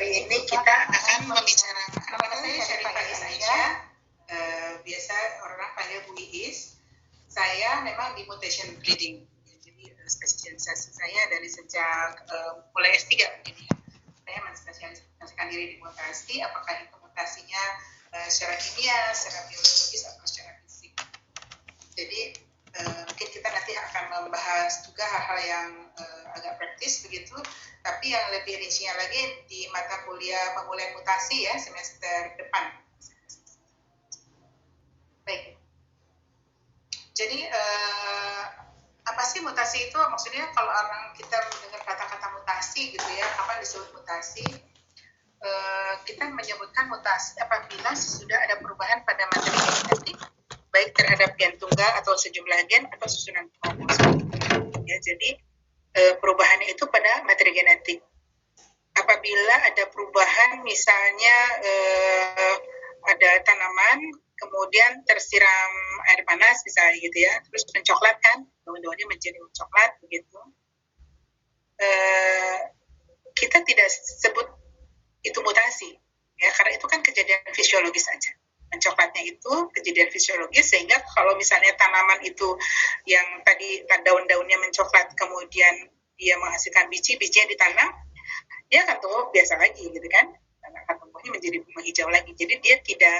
Hari ini kita akan membicarakan, nama saya Syarifah Isaiah, biasa orang panggil Bu Iis. Saya memang di mutation breeding, jadi spesialisasi saya dari sejak mulai S3 begini ya. Saya menspesialisasikan diri di mutasi, apakah itu mutasinya secara kimia, secara biologis, atau secara fisik. Jadi mungkin kita nanti akan membahas juga hal-hal yang agak praktis begitu, tapi yang lebih rincinya lagi di mata kuliah pemulihan mutasi ya semester depan. Baik. Jadi apa sih mutasi itu? Maksudnya kalau orang kita mendengar kata-kata mutasi gitu ya, apa disebut mutasi? Kita menyebutkan mutasi apabila sudah ada perubahan pada materi genetik, baik terhadap gen tunggal atau sejumlah gen atau susunan kromosom. Ya, jadi perubahannya itu pada materi genetik. Apabila ada perubahan, misalnya ada tanaman, kemudian tersiram air panas misalnya gitu ya, terus mencoklat kan, daun-daunnya menjadi coklat begitu. Kita tidak sebut itu mutasi, ya karena itu kan kejadian fisiologis saja. Mencoklatnya itu kejadian fisiologis, sehingga kalau misalnya tanaman itu yang tadi daun-daunnya mencoklat kemudian dia menghasilkan biji-bijinya ditanam, dia akan tumbuh biasa lagi gitu kan, akan tumbuhnya menjadi menghijau lagi. Jadi dia tidak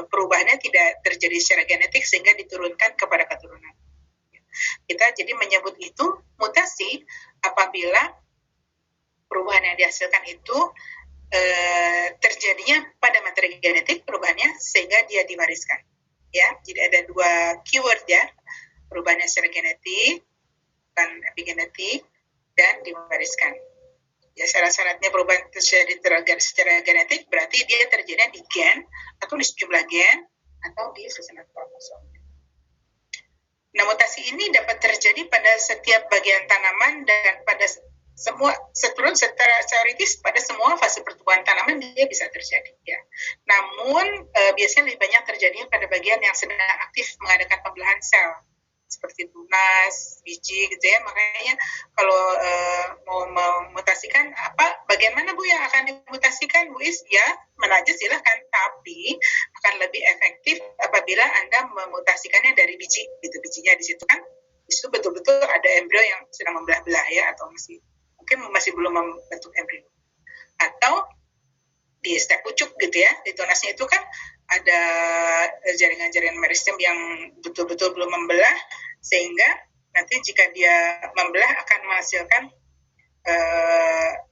perubahannya tidak terjadi secara genetik sehingga diturunkan kepada keturunan. Kita jadi menyebut itu mutasi apabila perubahan yang dihasilkan itu terjadinya pada materi genetik perubahannya sehingga dia diwariskan. Ya, jadi ada dua keyword ya, perubahannya secara genetik, bukan epigenetik, dan diwariskan. Ya, syarat-syaratnya perubahan terjadi secara genetik berarti dia terjadi di gen atau di sejumlah gen atau di susunan kromosom. Nah, mutasi ini dapat terjadi pada setiap bagian tanaman dan pada semua secara teoritis pada semua fase pertumbuhan tanaman dia bisa terjadi ya. Namun biasanya lebih banyak terjadinya pada bagian yang sedang aktif mengadakan pembelahan sel seperti tunas, biji gitu ya. Makanya kalau mau memutasikan apa bagian mana Bu yang akan dimutasikan Bu Is? Ya, mana aja silahkan, tapi akan lebih efektif apabila Anda memutasikannya dari biji gitu. Bijinya di situ kan di situ betul-betul ada embrio yang sedang membelah-belah ya, atau mungkin masih belum membentuk embrio, atau di stek pucuk gitu ya, di tunasnya itu kan ada jaringan-jaringan meristem yang betul-betul belum membelah, sehingga nanti jika dia membelah akan menghasilkan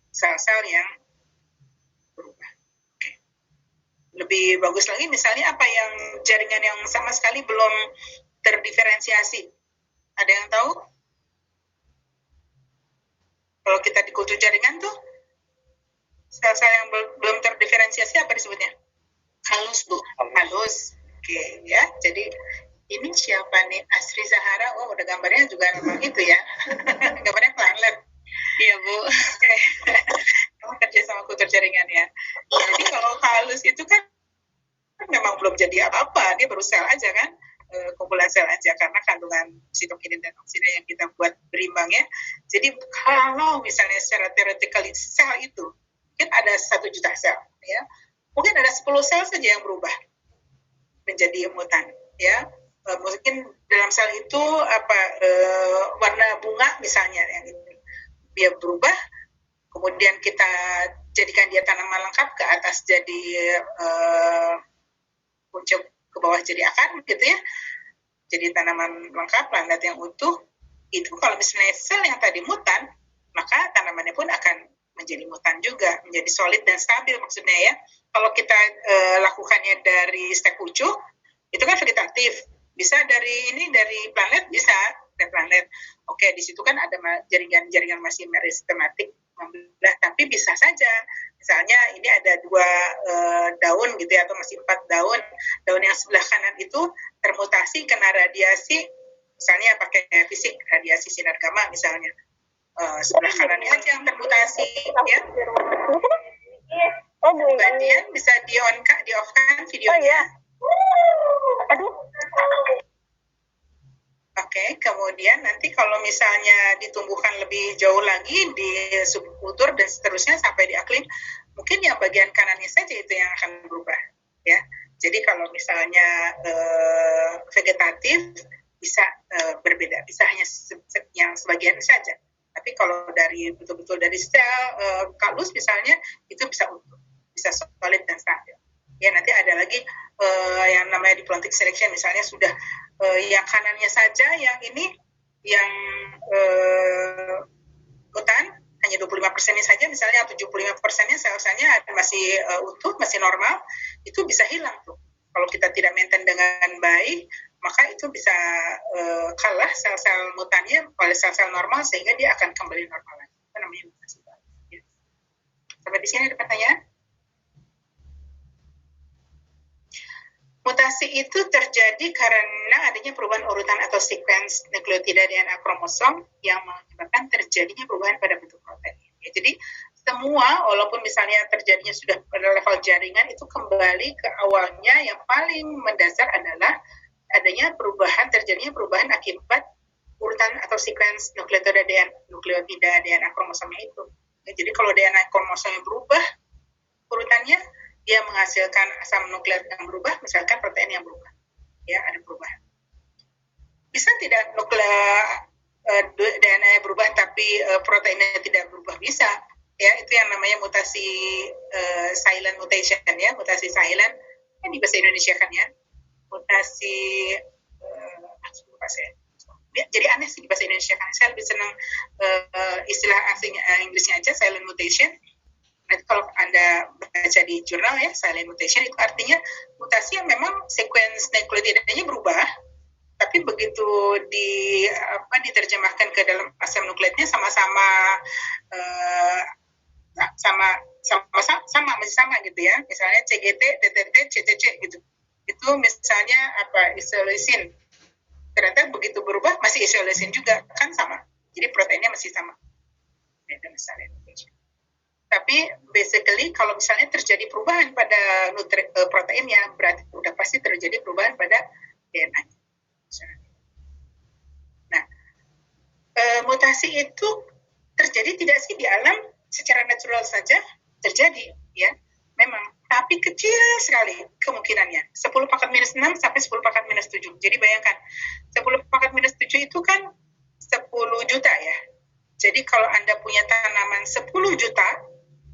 sel-sel yang berubah. Oke. Lebih bagus lagi misalnya apa yang jaringan yang sama sekali belum terdiferensiasi, ada yang tahu? Kalau kita di kultur jaringan tuh, sel-sel yang belum terdiferensiasi apa disebutnya? Halus, Bu. Halus. Oke, ya. Jadi, ini siapa nih? Asri Zahara. Oh, udah gambarnya juga memang itu ya. Gambarnya planet. Iya, Bu. Oke. Kamu kerja sama kultur jaringan ya. Jadi, kalau halus itu kan memang belum jadi apa-apa. Dia baru sel aja kan. Kumpulan sel aja karena kandungan sitokinin dan oksida yang kita buat berimbang ya. Jadi kalau misalnya secara teoretikal sel itu mungkin ada 1 juta sel ya, mungkin ada 10 sel saja yang berubah menjadi mutan ya. Mungkin dalam sel itu warna bunga misalnya yang itu dia berubah, kemudian kita jadikan dia tanaman lengkap, ke atas jadi pucuk, ke bawah jadi akar gitu ya, jadi tanaman lengkap, landat yang utuh. Itu kalau misalnya sel yang tadi mutan, maka tanamannya pun akan menjadi mutan juga, menjadi solid dan stabil maksudnya ya. Kalau kita lakukannya dari stek pucuk, itu kan vegetatif, bisa dari planet, bisa dari planet. Oke, di situ kan ada jaringan masih meristematik membelah, tapi bisa saja misalnya ini ada 2 daun gitu ya, atau masih 4 daun yang sebelah kanan itu termutasi kena radiasi, misalnya pakai fisik radiasi sinar gamma misalnya, sebelah kanannya aja yang termutasi ya. Mbak Dian bisa di off kan videonya. Oke. Oke, kemudian nanti kalau misalnya ditumbuhkan lebih jauh lagi di subkultur dan seterusnya sampai di aklim, mungkin yang bagian kanannya saja itu yang akan berubah, ya. Jadi kalau misalnya vegetatif bisa berbeda, bisa hanya yang sebagian saja. Tapi kalau dari betul-betul dari sel kalus misalnya itu bisa utuh, bisa solid dan stabil. Ya nanti ada lagi yang namanya diplomatic selection misalnya sudah yang kanannya saja yang ini yang hutan hanya 25%-nya saja misalnya 75%-nya sel-selnya masih utuh, masih normal, itu bisa hilang tuh. Kalau kita tidak maintain dengan baik, maka itu bisa kalah sel-sel mutannya oleh sel-sel normal sehingga dia akan kembali normal lagi. Itu namanya mutasi. Ya. Sampai di sini ada pertanyaan? Mutasi itu terjadi karena adanya perubahan urutan atau sequence nukleotida DNA kromosom yang menyebabkan terjadinya perubahan pada bentuk protein. Ya, jadi semua, walaupun misalnya terjadinya sudah pada level jaringan, itu kembali ke awalnya yang paling mendasar adalah adanya terjadinya perubahan akibat urutan atau sequence nukleotida DNA kromosomnya itu. Ya, jadi kalau DNA kromosomnya berubah urutannya, dia menghasilkan asam nukleat yang berubah, misalkan protein yang berubah, ya ada perubahan. Bisa tidak DNA berubah tapi proteinnya tidak berubah? Bisa, ya itu yang namanya mutasi silent mutation ya, mutasi silent kan di bahasa Indonesia kan ya, mutasi lupa saya. Ya, jadi aneh sih di bahasa Indonesia kan, saya lebih senang istilah asing Inggrisnya aja, silent mutation. Nanti kalau Anda baca di jurnal ya, silent mutation itu artinya mutasi yang memang sequence nukleotidanya berubah, tapi begitu diterjemahkan ke dalam asam nukleatnya sama masih sama gitu ya. Misalnya CGT, TTT, CCC gitu. Itu misalnya isoleucine. Ternyata begitu berubah masih isoleucine juga, kan sama. Jadi proteinnya masih sama. Itu misalnya mutation. Tapi basically kalau misalnya terjadi perubahan pada proteinnya, berarti udah pasti terjadi perubahan pada DNA. Nah, mutasi itu terjadi tidak sih di alam secara natural saja terjadi, ya, memang. Tapi kecil sekali kemungkinannya. 10 pangkat minus 6 sampai 10 pangkat minus 7. Jadi bayangkan, 10 pangkat minus 7 itu kan 10 juta ya. Jadi kalau Anda punya tanaman 10 juta,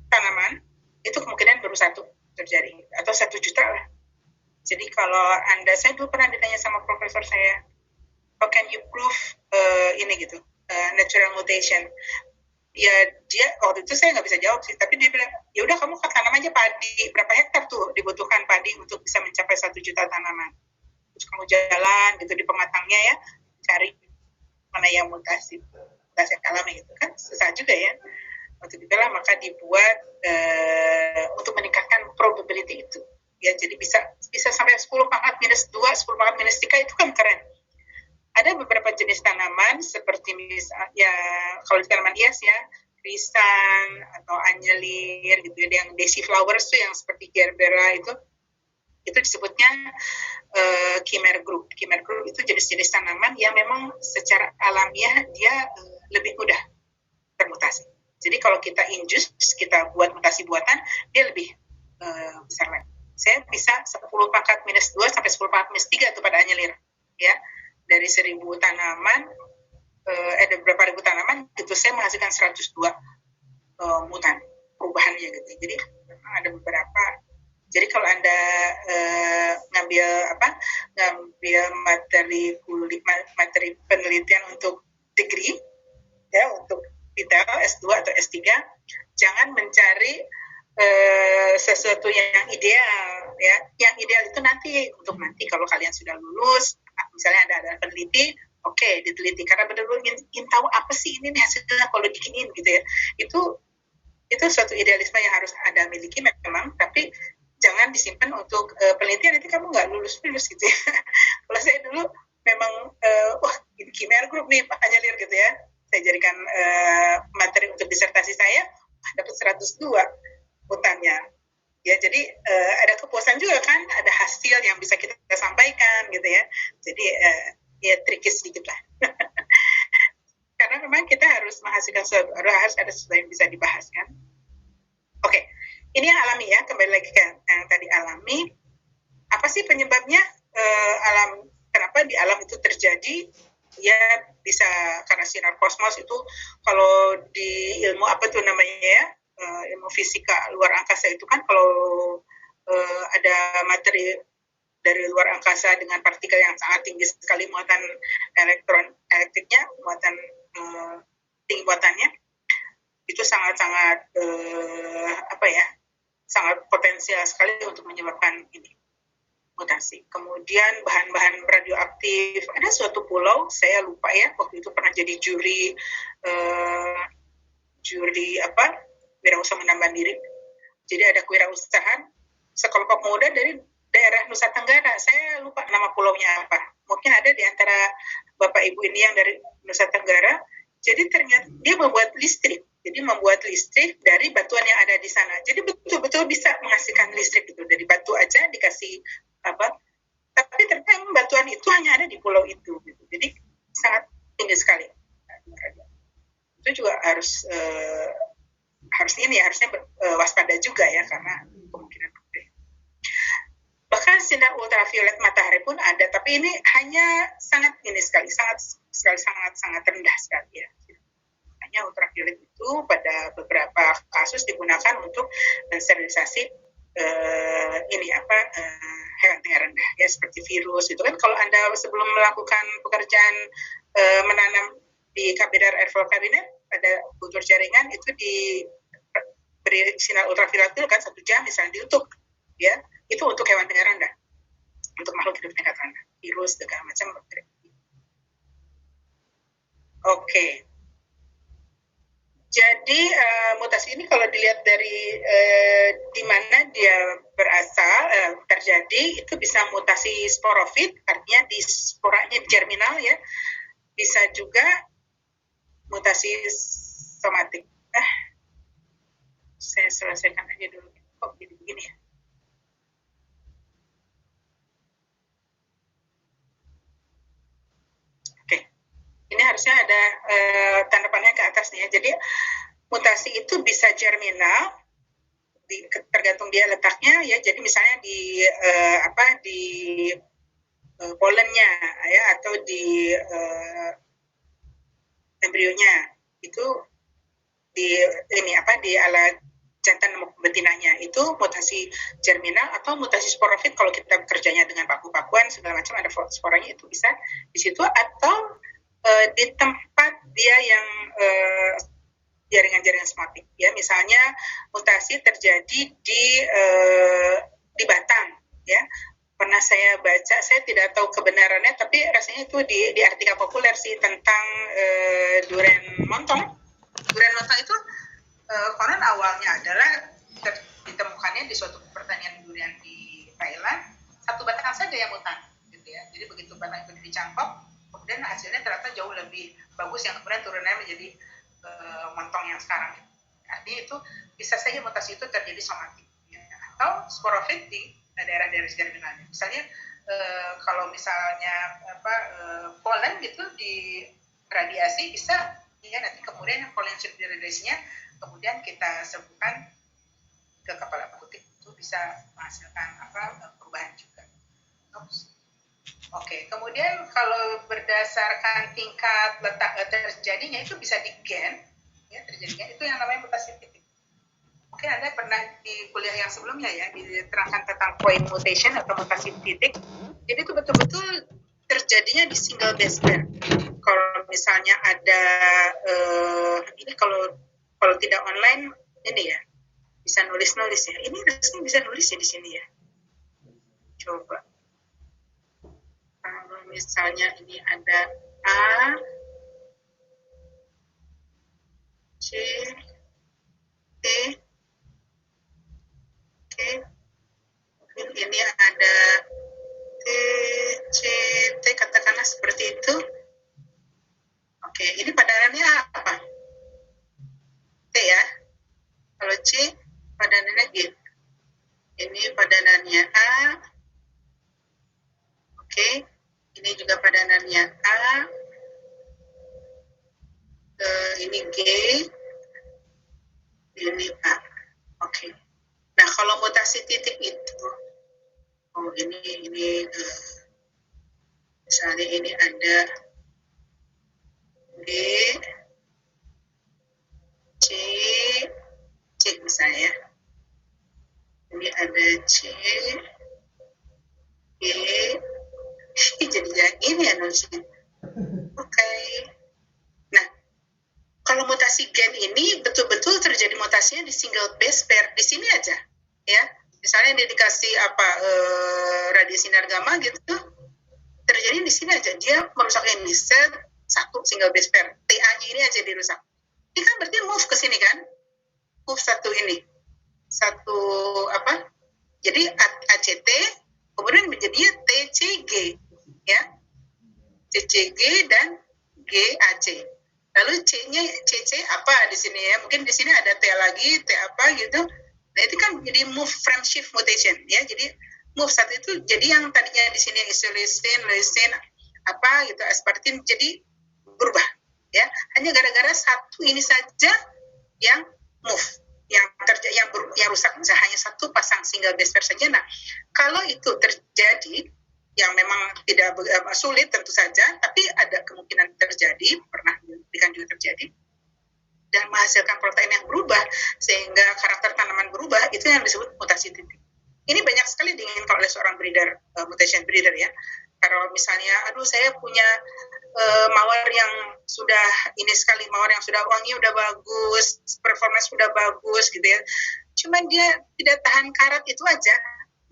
tanaman itu kemungkinan baru satu terjadi atau 1 juta lah. Jadi kalau saya dulu pernah ditanya sama profesor saya, how can you prove ini gitu natural mutation? Ya dia waktu itu saya nggak bisa jawab sih, tapi dia bilang ya udah kamu tanam aja padi, berapa hektar tuh dibutuhkan padi untuk bisa mencapai 1 juta tanaman. Terus kamu jalan gitu di pematangnya ya, cari mana yang mutasi alami gitu kan, susah juga ya. Untuk itulah maka dibuat untuk meningkatkan probability itu. Ya, jadi bisa sampai 10 pangkat minus 2, 10 pangkat minus 3 itu kan keren. Ada beberapa jenis tanaman seperti misalnya kalau tanaman hias ya, krisan atau anjelir gitu ya, yang daisy flowers tuh yang seperti gerbera itu disebutnya chimer group. Chimer group itu jenis-jenis tanaman yang memang secara alamiah dia lebih mudah termutasi. Jadi kalau kita induce, kita buat mutasi buatan, dia lebih besar lagi. Saya bisa 10 pangkat minus 2 sampai 10 pangkat minus 3 itu pada anjelir. Ya. Dari 1000 tanaman, ada beberapa ribu tanaman, itu saya menghasilkan 102 mutan perubahannya gitu. Jadi memang ada beberapa. Jadi kalau Anda ngambil materi penelitian untuk degree, ya untuk detail S2 atau S3, jangan mencari sesuatu yang ideal ya. Yang ideal itu nanti kalau kalian sudah lulus, misalnya ada peneliti, oke, diteliti karena benar-benar ingin tahu apa sih ini nih hasilnya kalau dikinin gitu ya. Itu suatu idealisme yang harus Anda miliki memang, tapi jangan disimpan untuk penelitian, nanti kamu nggak lulus gitu ya. Kalau saya dulu memang wah ini chimer group nih Pak Anjelir gitu ya, saya jadikan materi untuk disertasi saya, dapat 102 mutannya ya. Jadi ada kepuasan juga kan, ada hasil yang bisa kita sampaikan gitu ya. Jadi ya tricky sedikit lah Karena memang kita harus menghasilkan sesuatu, harus ada sesuatu yang bisa dibahas kan. Oke, ini yang alami ya, kembali lagi ke yang tadi alami. Apa sih penyebabnya alam, kenapa di alam itu terjadi? Ya bisa karena sinar kosmos itu, kalau di ilmu apa tuh namanya ya, ilmu fisika luar angkasa itu kan kalau ada materi dari luar angkasa dengan partikel yang sangat tinggi sekali muatan elektriknya, muatan tinggi muatannya, itu sangat-sangat apa ya, sangat potensial sekali untuk menyebabkan ini mutasi. Kemudian bahan-bahan radioaktif, ada suatu pulau, saya lupa ya, waktu itu pernah jadi juri apa, wirausaha menambah diri. Jadi ada kewirausahaan sekelompok muda dari daerah Nusa Tenggara, saya lupa nama pulaunya apa. Mungkin ada di antara Bapak Ibu ini yang dari Nusa Tenggara. Jadi ternyata dia membuat listrik. Jadi membuat listrik dari batuan yang ada di sana. Jadi betul-betul bisa menghasilkan listrik itu dari batu aja dikasih apa. Tapi ternyata batuan itu hanya ada di pulau itu. Gitu. Jadi sangat tinggi sekali. Itu juga harusnya waspada juga ya, karena kemungkinan bahkan sinar ultraviolet matahari pun ada, tapi ini hanya sangat sangat rendah sekali ya. Hanya ultraviolet itu pada beberapa kasus digunakan untuk mensterilisasi hewan tingkat rendah ya, seperti virus itu kan. Kalau Anda sebelum melakukan pekerjaan menanam di Kabidar Airflow Cabinet pada kultur jaringan itu diberi sinar ultraviolet itu kan 1 jam misalnya, ditutup ya, itu untuk hewan tingkat rendah, untuk makhluk hidup tingkat rendah, virus segala macam bakteri. Oke. Jadi mutasi ini kalau dilihat dari di mana dia berasal terjadi, itu bisa mutasi sporofit, artinya di sporanya germinal ya, bisa juga mutasi somatik. Saya selesaikan aja dulu. Kok jadi begini ya? Oke, ini harusnya ada tanda panah ke atas nih ya. Jadi mutasi itu bisa germinal, tergantung dia letaknya ya. Jadi misalnya di polennya ya, atau di embrionya itu di alat jantan betinanya itu mutasi germinal, atau mutasi sporofit kalau kita bekerjanya dengan paku-pakuan segala macam ada sporanya, itu bisa di situ, atau di tempat dia yang jaringan-jaringan somatik ya. Misalnya mutasi terjadi di batang ya, pernah saya baca, saya tidak tahu kebenarannya, tapi rasanya itu di artikel populer sih tentang durian montong. Durian montong itu konon awalnya adalah ditemukannya di suatu pertanian durian di Thailand, 1 batang saja yang mutan gitu ya. Jadi begitu batang itu dicangkok, kemudian hasilnya ternyata jauh lebih bagus, yang kemudian turunannya menjadi montong yang sekarang. Artinya itu bisa saja mutasi itu terjadi somatik ya. Atau sporofit di daerah-daerah germinalnya. Misalnya kalau misalnya polen gitu di radiasi, bisa ya nanti kemudian polen radiasinya kemudian kita sebutkan ke kepala putih, itu bisa menghasilkan perubahan juga. Oke, kemudian kalau berdasarkan tingkat letak terjadinya itu bisa di gen ya, terjadinya itu yang namanya mutasi titik. Mungkin Anda pernah di kuliah yang sebelumnya ya diterangkan tentang point mutation atau mutasi titik. Jadi itu betul-betul terjadinya di single base pair. Kalau misalnya ada ini kalau tidak online ini ya bisa nulis ya. Ini harusnya bisa nulis ya di sini ya. Coba. Kalau misalnya ini ada A, C, T, ini ada T, C, T, katakanlah seperti itu. Oke, ini padanannya apa? T ya. Kalau C, padanannya G. Ini padanannya A. Oke, ini juga padanannya A. ini G, ini A. Oke. Nah, kalau mutasi titik itu, ini misalnya ini ada G, C misalnya ya. Ini ada C, G, jadi ini ya nulisnya. Oke. Nah, kalau mutasi gen ini betul-betul terjadi mutasinya di single base pair di sini aja, ya. Misalnya ini dikasih radiasi sinar gamma gitu, terjadi di sini aja. Dia merusak ini satu single base pair, TA-nya ini aja dirusak. Ini kan berarti move ke sini kan, move satu ini, satu apa? Jadi ACT kemudian menjadi TCG, ya, TCG dan GAC. Lalu C-nya CC apa di sini ya? Mungkin di sini ada T lagi, T apa gitu. Nah, itu kan jadi move frame shift mutation ya. Jadi move satu itu jadi yang tadinya di sini isoleucine, leucine apa gitu, aspartin jadi berubah ya. Hanya gara-gara satu ini saja yang move, yang rusak, misalnya hanya satu pasang single base pair saja. Nah, kalau itu terjadi yang memang tidak sulit tentu saja, tapi ada kemungkinan terjadi, pernah dibuktikan juga terjadi, dan menghasilkan protein yang berubah sehingga karakter tanaman berubah, itu yang disebut mutasi titik. Ini banyak sekali diinginkan oleh seorang breeder, mutation breeder ya. Kalau misalnya, aduh saya punya mawar yang sudah ini sekali, mawar yang sudah wangi udah bagus, performance sudah bagus gitu ya. Cuman dia tidak tahan karat itu aja.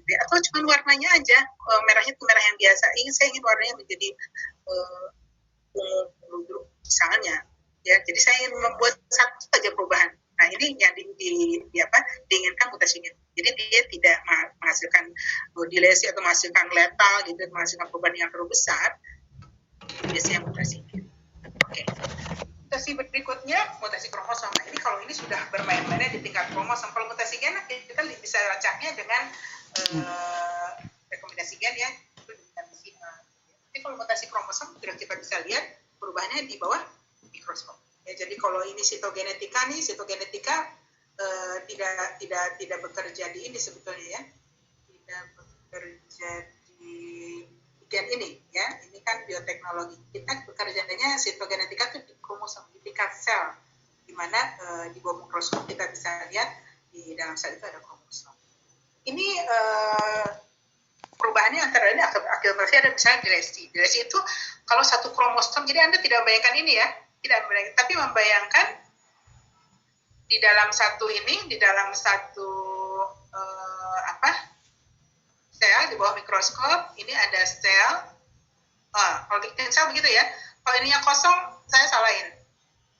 Atau cuma warnanya aja, merahnya itu merah yang biasa. Saya ingin warnanya menjadi ungu misalnya, ya. Jadi saya ingin membuat satu saja perubahan. Nah, ini yang diinginkan mutasinya. Jadi dia tidak menghasilkan dilesi atau menghasilkan letal gitu, menghasilkan perubahan yang terlalu besar. Biasanya mutasi. Oke. Mutasi berikutnya mutasi kromosom. Nah, ini kalau ini sudah bermain-mainnya di tingkat kromosom. Kalau mutasi gen kita bisa lacaknya dengan rekomendasi gen ya, itu dengan tapi kalau mutasi kromosom sudah kita bisa lihat perubahannya di bawah mikroskop. Ya, jadi kalau ini sitogenetika tidak bekerja di ini sebetulnya ya, tidak bekerja di gen ini ya. Ini kan bioteknologi. Kita bekerjanya sitogenetika itu di kromosom, di tingkat sel, di mana di bawah mikroskop kita bisa lihat di dalam sel itu ada kromosom. Ini perubahannya antara lain akilasi ada misalnya dilesi. Dilesi itu kalau satu kromosom, jadi Anda tidak membayangkan ini ya, tidak membayangkan, tapi membayangkan di dalam satu sel di bawah mikroskop ini ada sel. Kalau sel begitu ya. Kalau ininya kosong, saya salahin.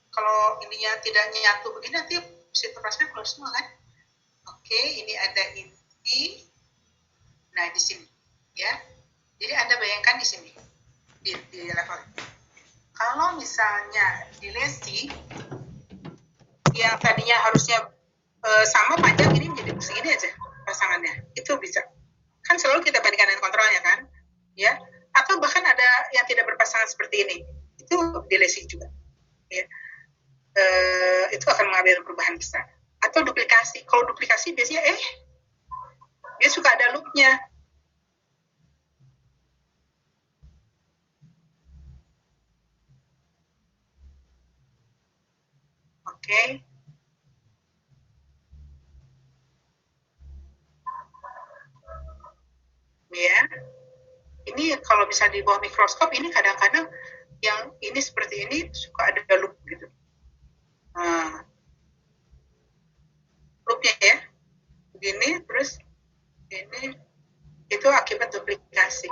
Kalau ininya tidak nyatu begini, nanti sitoplasma keluar semua kan. Oke, ini ada inti. Nah, di sini ya. Jadi Anda bayangkan di sini di level. Kalau misalnya dilesi yang tadinya harusnya sama panjang, ini menjadi segini aja pasangannya. Itu bisa. Kan selalu kita bandingkan dengan kontrolnya kan? Ya. Atau bahkan ada yang tidak berpasangan seperti ini. Itu dilesi juga. Ya. Itu akan mengambil perubahan besar. Atau duplikasi. Kalau duplikasi biasanya dia suka ada loop-nya. Oke. Ya. Ini kalau bisa di bawah mikroskop, ini kadang-kadang yang ini seperti ini suka ada loop gitu. Loop-nya ya. Begini, terus ini itu akibat duplikasi.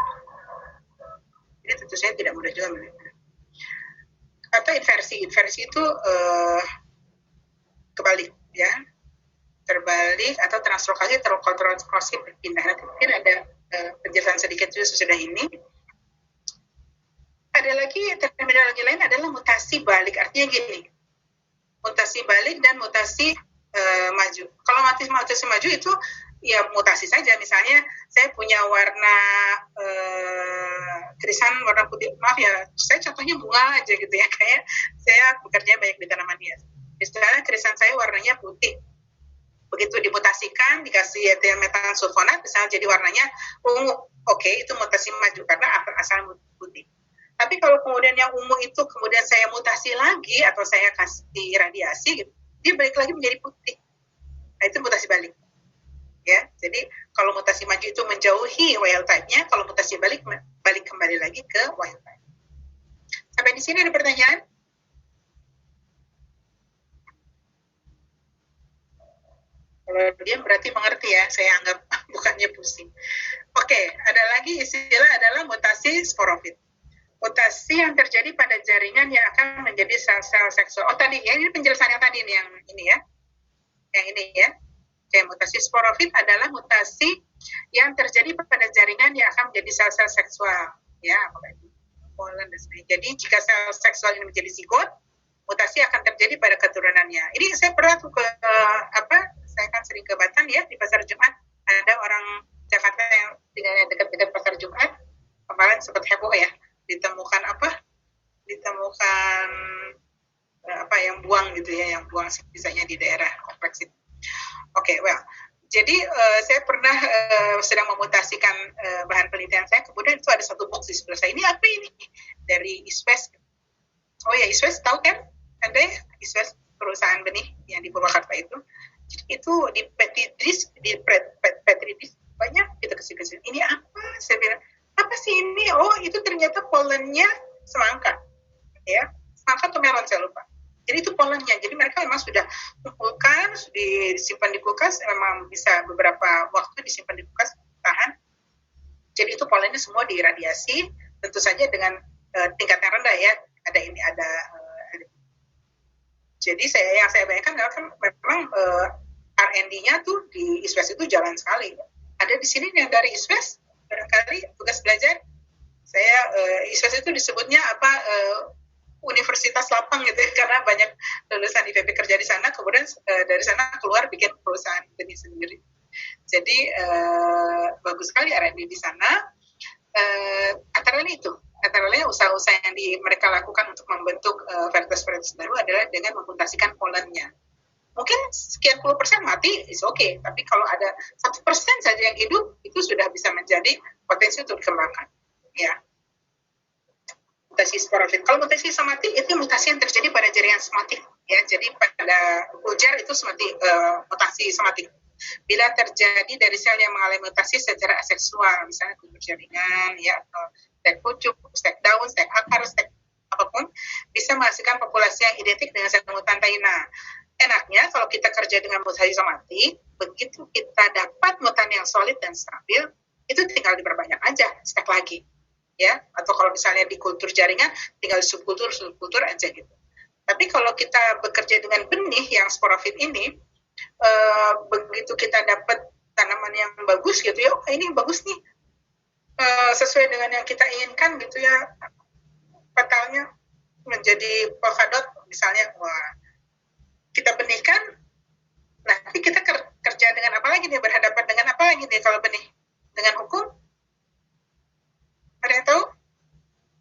Ini tentu saja tidak mudah juga melihat. Atau inversi itu kebalik ya, terbalik atau translokasi berpindah. Nanti mungkin ada penjelasan sedikit juga sesudah ini. Ada lagi terminologi lain adalah mutasi balik, artinya gini, mutasi balik dan mutasi maju. Kalau mutasi maju itu ya mutasi saja. Misalnya saya punya warna krisan warna putih, maaf ya, saya contohnya bunga aja gitu ya, kayak saya bekerja banyak di tanaman hias. Misalnya krisan saya warnanya putih, begitu dimutasikan dikasih etilen metansulfonat misalnya jadi warnanya ungu, oke, itu mutasi maju karena asal putih. Tapi kalau kemudian yang ungu itu kemudian saya mutasi lagi atau saya kasih radiasi gitu, dia balik lagi menjadi putih. Nah, itu mutasi balik. Ya, jadi kalau mutasi maju itu menjauhi wild type-nya, kalau mutasi balik kembali lagi ke wild type. Sampai di sini ada pertanyaan? Kalau dia berarti mengerti ya, saya anggap bukannya pusing. Oke, ada lagi istilah adalah mutasi sporofit. Mutasi yang terjadi pada jaringan yang akan menjadi sel-sel seksual. Oh tadi ya, ini penjelasan yang tadi nih, yang ini ya. Yang ini ya. Oke, mutasi sporofit adalah mutasi yang terjadi pada jaringan yang akan menjadi sel-sel seksual. Ya, polen dan sebagainya. Jadi jika sel seksual ini menjadi zigot, mutasi akan terjadi pada keturunannya. Ini saya pernah tuh ke saya kan sering ke Batam ya, di Pasar Jumat. Ada orang Jakarta yang tinggalnya dekat-dekat Pasar Jumat. Kemarin sempat heboh ya, ditemukan yang buang gitu ya, yang buang sisanya di daerah kompleks itu. Oke, well, jadi saya pernah sedang memutasikan bahan penelitian saya, kemudian itu ada satu box di sebelah saya. Ini apa ini? Dari East West. Oh ya, East West tahu kan? Ada ya, East West perusahaan benih yang di Purwakarta itu. Itu di petri dish banyak kita kesini. Ini apa? Saya bilang, apa sih ini? Oh, itu ternyata polennya semangka. Ya, semangka atau melon saya lupa. Jadi itu polennya. Jadi mereka memang sudah kumpulkan, disimpan di kulkas, memang bisa beberapa waktu disimpan di kulkas, tahan. Jadi itu polennya semua diradiasi, tentu saja dengan tingkat yang rendah ya. Ada jadi yang saya bayangkan adalah kan memang R&D-nya tuh di East West itu jalan sekali. Ada di sini yang dari East West, barangkali tugas belajar. Saya East West itu disebutnya Universitas Lapang gitu ya, karena banyak lulusan IPB kerja di sana, kemudian dari sana keluar bikin perusahaan benih sendiri. Jadi bagus sekali R&D di sana. Antara lain usaha-usaha yang mereka lakukan untuk membentuk varietas baru adalah dengan memutasikan polennya. Mungkin sekian puluh % mati, is okay. Tapi kalau ada 1% saja yang hidup, itu sudah bisa menjadi potensi untuk dikembangkan. Ya. Mutasi sporofit. Kalau mutasi somatik itu mutasi yang terjadi pada jaringan somatik. Ya, jadi pada ujar itu mutasi somatik. Bila terjadi dari sel yang mengalami mutasi secara aseksual, misalnya gugur jaringan, ya, atau stek pucuk, stek daun, stek akar, stek apapun, bisa menghasilkan populasi yang identik dengan sel mutan taina. Enaknya kalau kita kerja dengan mutasi somatik, begitu kita dapat mutan yang solid dan stabil, itu tinggal diperbanyak aja, stek lagi. Ya, atau kalau misalnya di kultur jaringan, tinggal subkultur aja gitu. Tapi kalau kita bekerja dengan benih yang sporofit ini, begitu kita dapat tanaman yang bagus gitu ya, ini bagus nih, sesuai dengan yang kita inginkan gitu ya, petalnya menjadi polkadot misalnya, wah, kita benihkan, nanti kita kerja dengan apa lagi nih, berhadapan dengan apa lagi nih kalau benih? Dengan hukum? Ada yang tahu?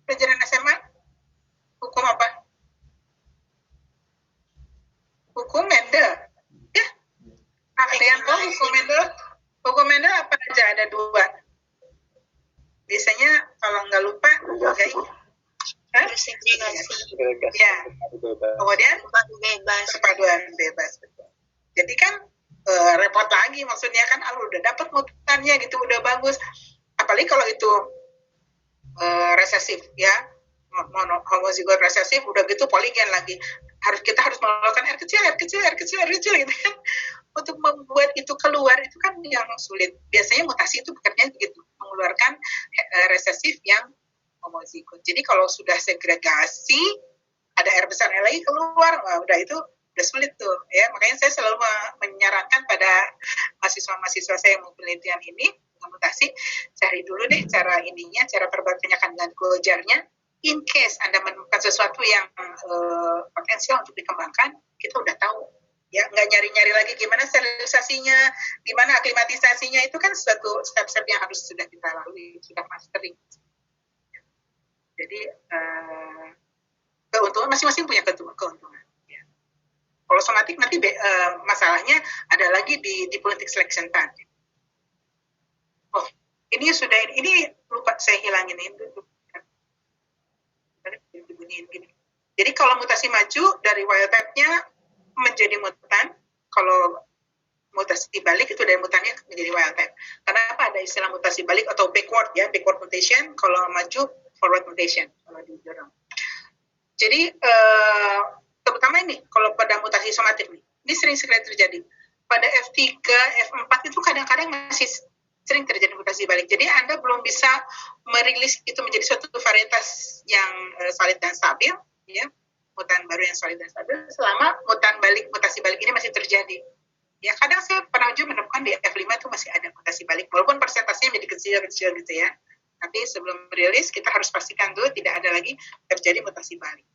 Pelajaran SMA? Hukum apa? Hukum Mendel. Ya? Ada yang tahu hukum Mendel? Hukum Mendel apa aja? Ada 2. Biasanya kalau nggak lupa, nggak ingat. Ya. Kemudian perpaduan bebas. Jadi kan repot lagi, maksudnya kan udah dapat mutannya gitu, udah bagus. Apalagi kalau itu resesif ya, homozigot resesif, udah gitu poligen lagi. Kita harus melakukan air kecil gitu kan. Untuk membuat itu keluar itu kan yang sulit. Biasanya mutasi itu bekerja begitu, mengeluarkan resesif yang homozigot. Jadi kalau sudah segregasi, ada air besar lagi keluar, wah, udah sulit tuh ya. Makanya saya selalu menyarankan pada mahasiswa saya yang mau penelitian ini mutasi, cari dulu deh cara perbanyakan dengan gojarnya. In case Anda menemukan sesuatu yang potensial untuk dikembangkan, kita udah tahu ya, nggak nyari-nyari lagi gimana sterilisasinya, gimana aklimatisasinya, itu kan suatu step-step yang harus sudah kita lalui, sudah mastering. Jadi keuntungan masing-masing punya keuntungan. Ya. Kalau somatik nanti masalahnya ada lagi di politik selection tadi. Oh, ini sudah ini lupa saya hilangin itu. Gini. Jadi kalau mutasi maju dari wild type-nya menjadi mutan, kalau mutasi balik itu dari mutannya menjadi wild type. Kenapa ada istilah mutasi balik atau backward ya, backward mutation, kalau maju forward mutation kalau didorong. Jadi terutama ini kalau pada mutasi somatik nih, ini sering sekali terjadi. Pada F3, F4 itu kadang-kadang masih sering terjadi mutasi balik. Jadi Anda belum bisa merilis itu menjadi suatu varietas yang solid dan stabil, ya, mutan baru yang solid dan stabil selama mutasi balik ini masih terjadi. Ya, kadang saya pernah juga menemukan di F5 itu masih ada mutasi balik, walaupun persentasenya menjadi kecil-kecil gitu ya. Tapi sebelum rilis kita harus pastikan dulu tidak ada lagi terjadi mutasi balik.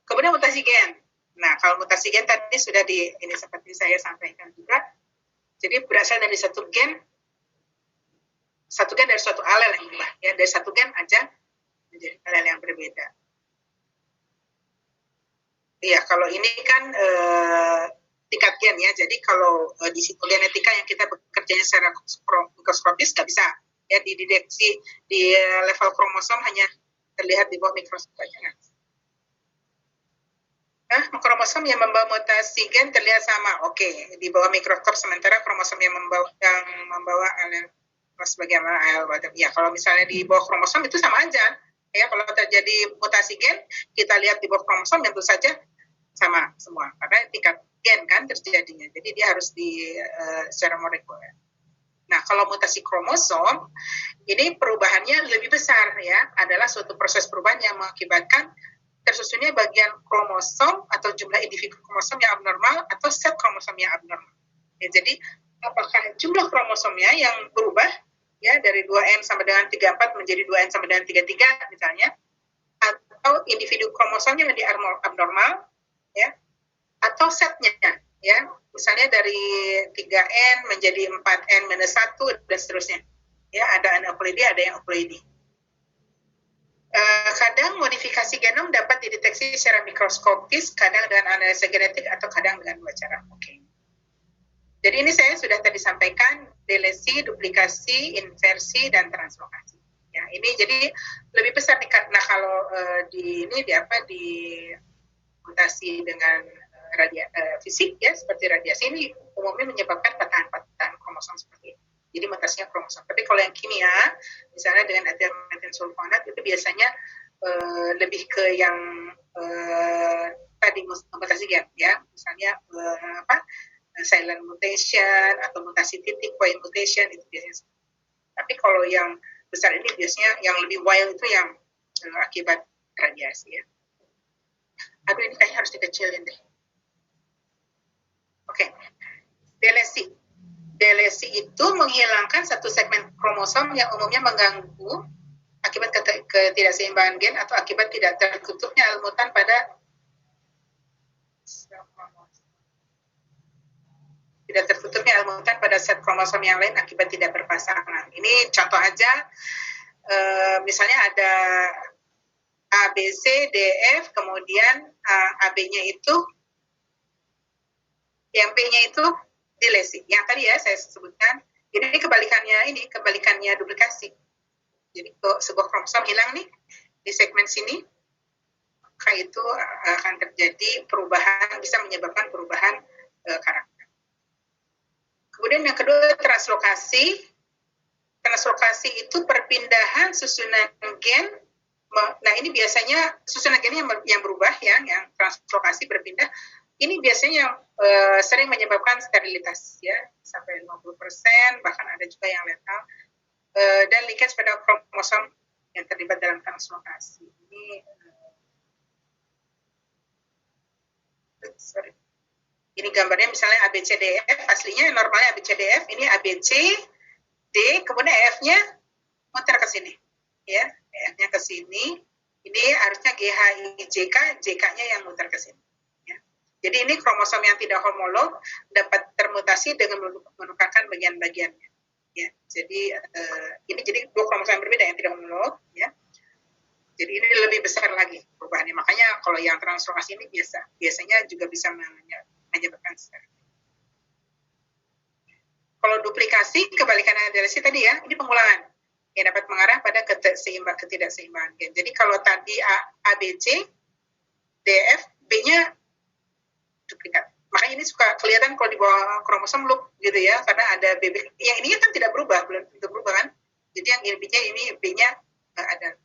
Kemudian mutasi gen. Nah, kalau mutasi gen tadi sudah ini seperti saya sampaikan juga. Jadi berasal dari satu gen dari suatu alel yang berubah. Ya, dari satu gen aja menjadi alel yang berbeda. Iya, kalau ini kan tingkat gen ya. Jadi kalau di sitogenetika yang kita bekerjanya secara mikroskopis nggak bisa ya dideteksi di level kromosom, hanya terlihat di bawah mikroskop aja. Kromosom yang membawa mutasi gen terlihat sama, oke, di bawah mikroskop, sementara kromosom yang membawa alel sebagaimana alel wild. Ya, kalau misalnya di bawah kromosom itu sama aja. Ya, kalau terjadi mutasi gen, kita lihat di bawah kromosom tentu saja sama semua, karena tingkat gen kan terjadinya. Jadi dia harus secara molekuler. Nah, kalau mutasi kromosom, ini perubahannya lebih besar ya, adalah suatu proses perubahan yang mengakibatkan tersusunnya bagian kromosom atau jumlah individu kromosom yang abnormal atau set kromosom yang abnormal. Ya, jadi apakah jumlah kromosomnya yang berubah ya dari 2N sampai dengan 34 menjadi 2N sampai dengan 33 misalnya, atau individu kromosomnya menjadi abnormal ya, atau setnya ya, misalnya dari 3N menjadi 4N-1 dan seterusnya. Ya, ada aneuploidy, ada yang euploidy. Kadang modifikasi genom dapat dideteksi secara mikroskopis, kadang dengan analisa genetik atau kadang dengan dua cara. Oke. Jadi ini saya sudah tadi sampaikan delesi, duplikasi, inversi, dan translokasi. Ya, ini jadi lebih besar nih, karena kalau di mutasi dengan fisik ya, seperti radiasi, ini umumnya menyebabkan patahan-patahan kromosom seperti ini. Jadi mutasinya kromosom. Tapi kalau yang kimia, misalnya dengan etilen sulfonat, itu biasanya lebih ke yang tadi mutasi gen ya, misalnya silent mutation atau mutasi titik, point mutation, itu biasanya. Tapi kalau yang besar ini biasanya yang lebih wild itu yang akibat radiasi ya. Aduh, ini kayaknya harus dikecilin deh. Oke. Delesi. Delesi itu menghilangkan satu segmen kromosom yang umumnya mengganggu akibat ketidakseimbangan gen atau akibat tidak tertutupnya mutan pada set kromosom yang lain akibat tidak berpasangan. Ini contoh aja, misalnya ada A, B, C, D, F, kemudian AB-nya itu, yang P-nya itu delesi. Yang tadi ya saya sebutkan, ini kebalikannya duplikasi. Jadi sebuah kromosom hilang nih di segmen sini, maka itu akan terjadi perubahan, bisa menyebabkan perubahan karakter. Kemudian yang kedua, translokasi. Translokasi itu perpindahan susunan gen. Nah, ini biasanya susunan gennya yang berubah ya, yang translokasi berpindah. Ini biasanya yang sering menyebabkan sterilitas ya, sampai 50%, bahkan ada juga yang letal. Dan linkage pada kromosom yang terlibat dalam translokasi. Ini gambarnya misalnya ABCDF, aslinya normalnya ABCDF, ini ABC, D, kemudian EF-nya muter ke sini. Ya, EF-nya ke sini, Ini harusnya GHIJK, JK-nya yang muter ke sini. Ya. Jadi ini kromosom yang tidak homolog dapat termutasi dengan menukarkan bagian-bagiannya. Ya. Jadi ini jadi dua kromosom yang berbeda yang tidak homolog. Ya. Jadi ini lebih besar lagi perubahannya. Makanya kalau yang translokasi ini biasanya juga bisa menyebabkan sesar. Kalau duplikasi, kebalikannya dari tadi ya, ini pengulangan yang dapat mengarah pada ketidakseimbangan gen. Jadi kalau tadi ABC, DF, B-nya duplikat. Makanya ini suka kelihatan kalau di bawah kromosom loop gitu ya, karena ada BB. Yang ini kan tidak berubah, belum tentu berubah kan. Jadi yang ini B-nya ada.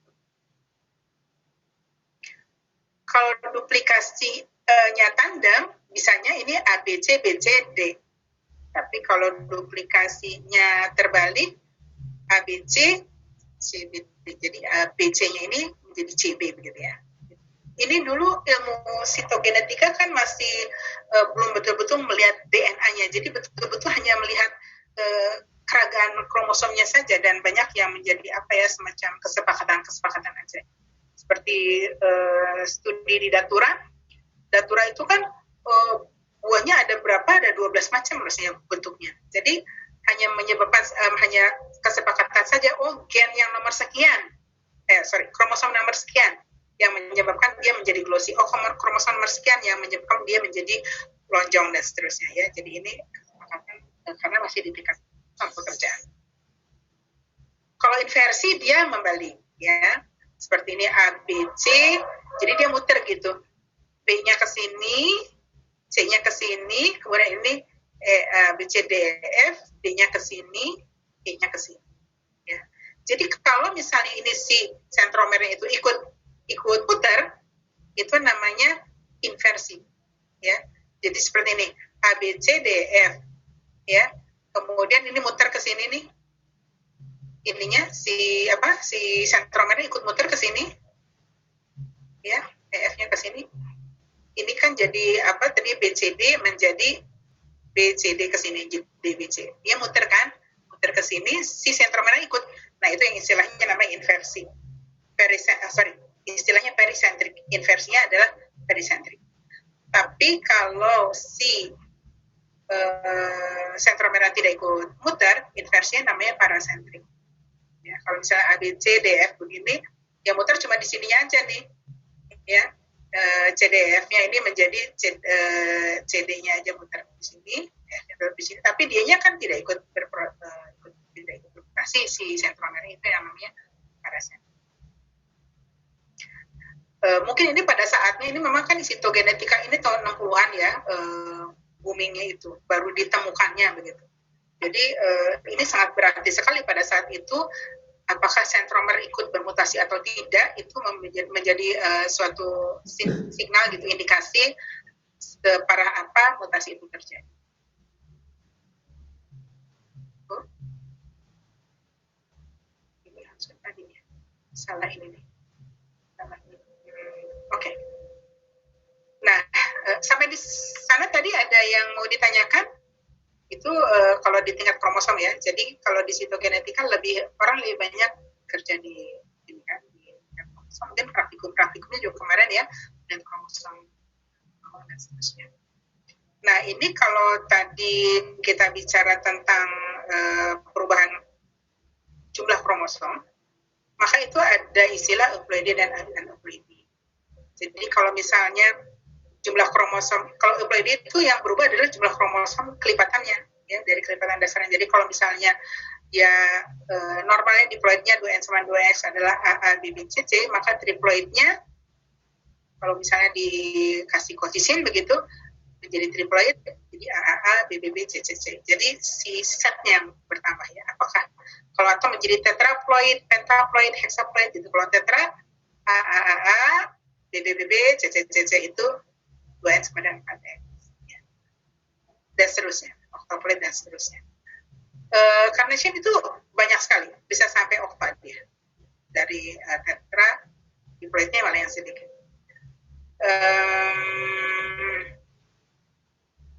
Kalau duplikasinya tandem, misalnya ini ABC, BC, D. Tapi kalau duplikasinya terbalik, ABC, CB, jadi BC-nya ini menjadi CB begitu ya. Ini dulu ilmu sitogenetika kan masih belum betul-betul melihat DNA-nya, jadi betul-betul hanya melihat keragaman kromosomnya saja, dan banyak yang menjadi semacam kesepakatan aja. Seperti studi di Datura itu kan buahnya ada berapa? Ada 12 macam rasanya bentuknya. Jadi hanya menyebabkan hanya kesepakatan saja, gen yang nomor sekian, kromosom nomor sekian yang menyebabkan dia menjadi glossy. Kromosom nomor sekian yang menyebabkan dia menjadi lonjong dan seterusnya ya. Jadi ini kesepakatan karena masih di tingkat pekerjaan. Kalau inversi dia membalik ya. Seperti ini ABC, jadi dia muter gitu. B-nya ke sini, C-nya ke sini, kemudian ini B, C, D, E, F, D-nya ke sini, E-nya ke sini. Ya. Jadi kalau misalnya ini si sentromernya itu ikut putar, itu namanya inversi. Ya. Jadi seperti ini, A, B, C, D, E, F. Ya. Kemudian ini muter ke sini nih. Ininya si sentromernya ikut muter ke sini. Ya, EF-nya ke sini. Ini kan jadi tadi BCD menjadi BCD ke sini, DBC. Dia muter kan, muter ke sini, si sentromernya ikut. Nah, itu yang istilahnya namanya inversi. Istilahnya perisentrik. Inversinya adalah perisentrik. Tapi kalau si sentromernya tidak ikut muter, inversinya namanya parasentrik. Ya, kalau misalnya ABC, DF begini, yang muter cuma di sininya aja nih. Ya. CDF-nya ini menjadi CD-nya aja muter di sini, tapi dianya kan tidak ikut berprodukasi si sentromernya, itu yang namanya parasentrik. Mungkin ini pada saatnya ini memang kan sitogenetika ini tahun 60-an ya, boomingnya itu baru ditemukannya begitu. Jadi ini sangat berarti sekali pada saat itu. Apakah sentromer ikut bermutasi atau tidak, itu menjadi suatu signal gitu, indikasi separah apa mutasi itu terjadi. Ini langsung tadi ya, salah ini nih. Oke. Nah, sampai di sana tadi ada yang mau ditanyakan? Itu kalau di tingkat kromosom ya. Jadi kalau di sitogenetika orang lebih banyak kerja di kromosom. Mungkin praktikumnya juga kemarin ya, dan kromosom dan seterusnya. Nah, ini kalau tadi kita bicara tentang perubahan jumlah kromosom, maka itu ada istilah euploidy dan aneuploidy. Jadi kalau misalnya jumlah kromosom, kalau euploidy itu yang berubah adalah jumlah kromosom kelipatannya, ya, dari kelipatan dasarnya. Jadi kalau misalnya ya normalnya diploidnya 2N sama 2X adalah AA, BB, CC, maka triploidnya kalau misalnya dikasih koefisien begitu, menjadi triploid, jadi AAA, BBB, CCC. Jadi si setnya yang bertambah ya. Apakah kalau atau menjadi tetraploid, pentaploid, hexaploid, itu kalau tetra, AAA, BBB, CCC itu 2N sama dengan 4X. Ya. Dan seterusnya, octaploid dan seterusnya. Carnation itu banyak sekali, bisa sampai oktat ya. Dari tetra, diploidnya malah yang sedikit.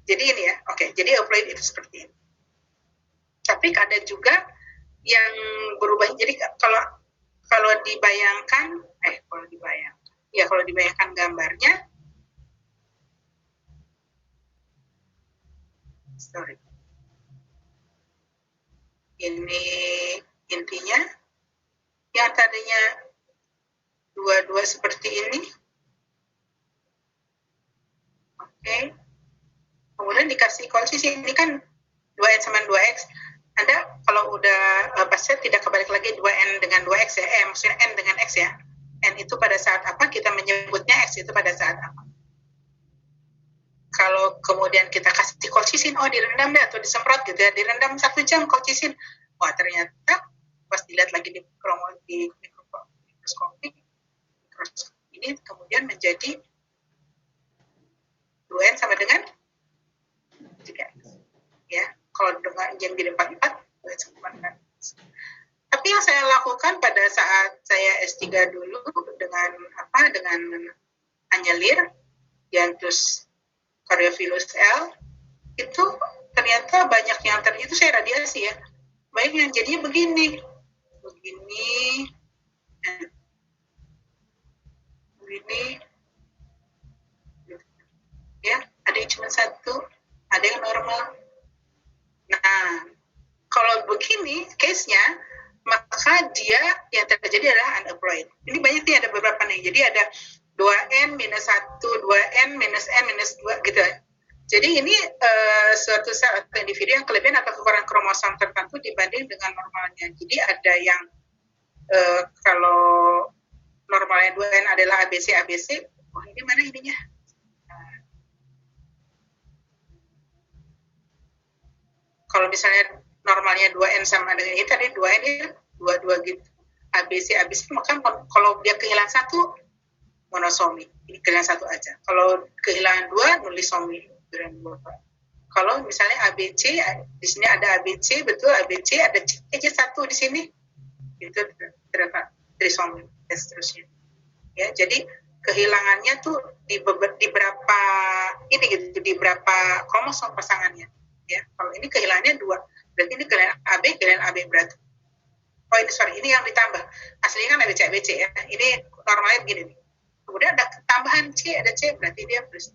Jadi ini ya, oke. Jadi euploid itu seperti ini. Tapi ada juga yang berubah. Jadi kalau kalau dibayangkan, kalau dibayangkan gambarnya, ini intinya, yang tadinya dua seperti ini, oke. Kemudian dikasih koefisien, ini kan 2N sama 2X, Anda kalau udah pasti tidak kebalik lagi 2N dengan 2X ya, maksudnya N dengan X ya. N itu pada saat apa, kita menyebutnya X itu pada saat apa. Kalau kemudian kita kasih kolcisin, direndam deh atau disemprot gitu ya, direndam 1 jam kolcisin. Wah, ternyata pas dilihat lagi di mikroskopi, ini kemudian menjadi 2N sama dengan 3X. Ya, kalau dengan yang di depan 4, 2N sama dengan 4. Tapi yang saya lakukan pada saat saya S3 dulu dengan anyelir, Dianthus caryophyllus L, itu ternyata banyak yang itu saya radiasi ya. Banyak yang jadinya begini. Ya, ada yang cuma 1, ada yang normal. Nah, kalau begini case-nya, maka dia yang terjadi adalah aneuploid. Ini banyak nih, ada beberapa nih. Jadi ada 2N minus 1, 2N minus N minus 2 gitu. Jadi ini suatu sel atau individu yang kelebihan atau kekurangan kromosom tertentu dibanding dengan normalnya. Jadi ada yang kalau normalnya 2N adalah ABC. Oh, ini mana ininya? Kalau misalnya normalnya 2N sama dengan ini, tadi 2N ini 2 gitu. ABC, maka kalau dia kehilangan 1, monosomi. Ini kehilangan 1 aja. Kalau kehilangan 2, nulisomi. Kalau misalnya ABC, di sini ada ABC, betul ABC, ada C1 di sini, itu terdapat trisomi, dan seterusnya. Ya, jadi kehilangannya tuh di berapa ini gitu, di berapa kromosom pasangannya. Ya, kalau ini kehilangannya 2, berarti ini kehilangan AB berarti. Oh ini yang ditambah. Aslinya kan ABC ya. Ini normalnya begini nih. Kemudian ada tambahan C, ada C, berarti dia plus.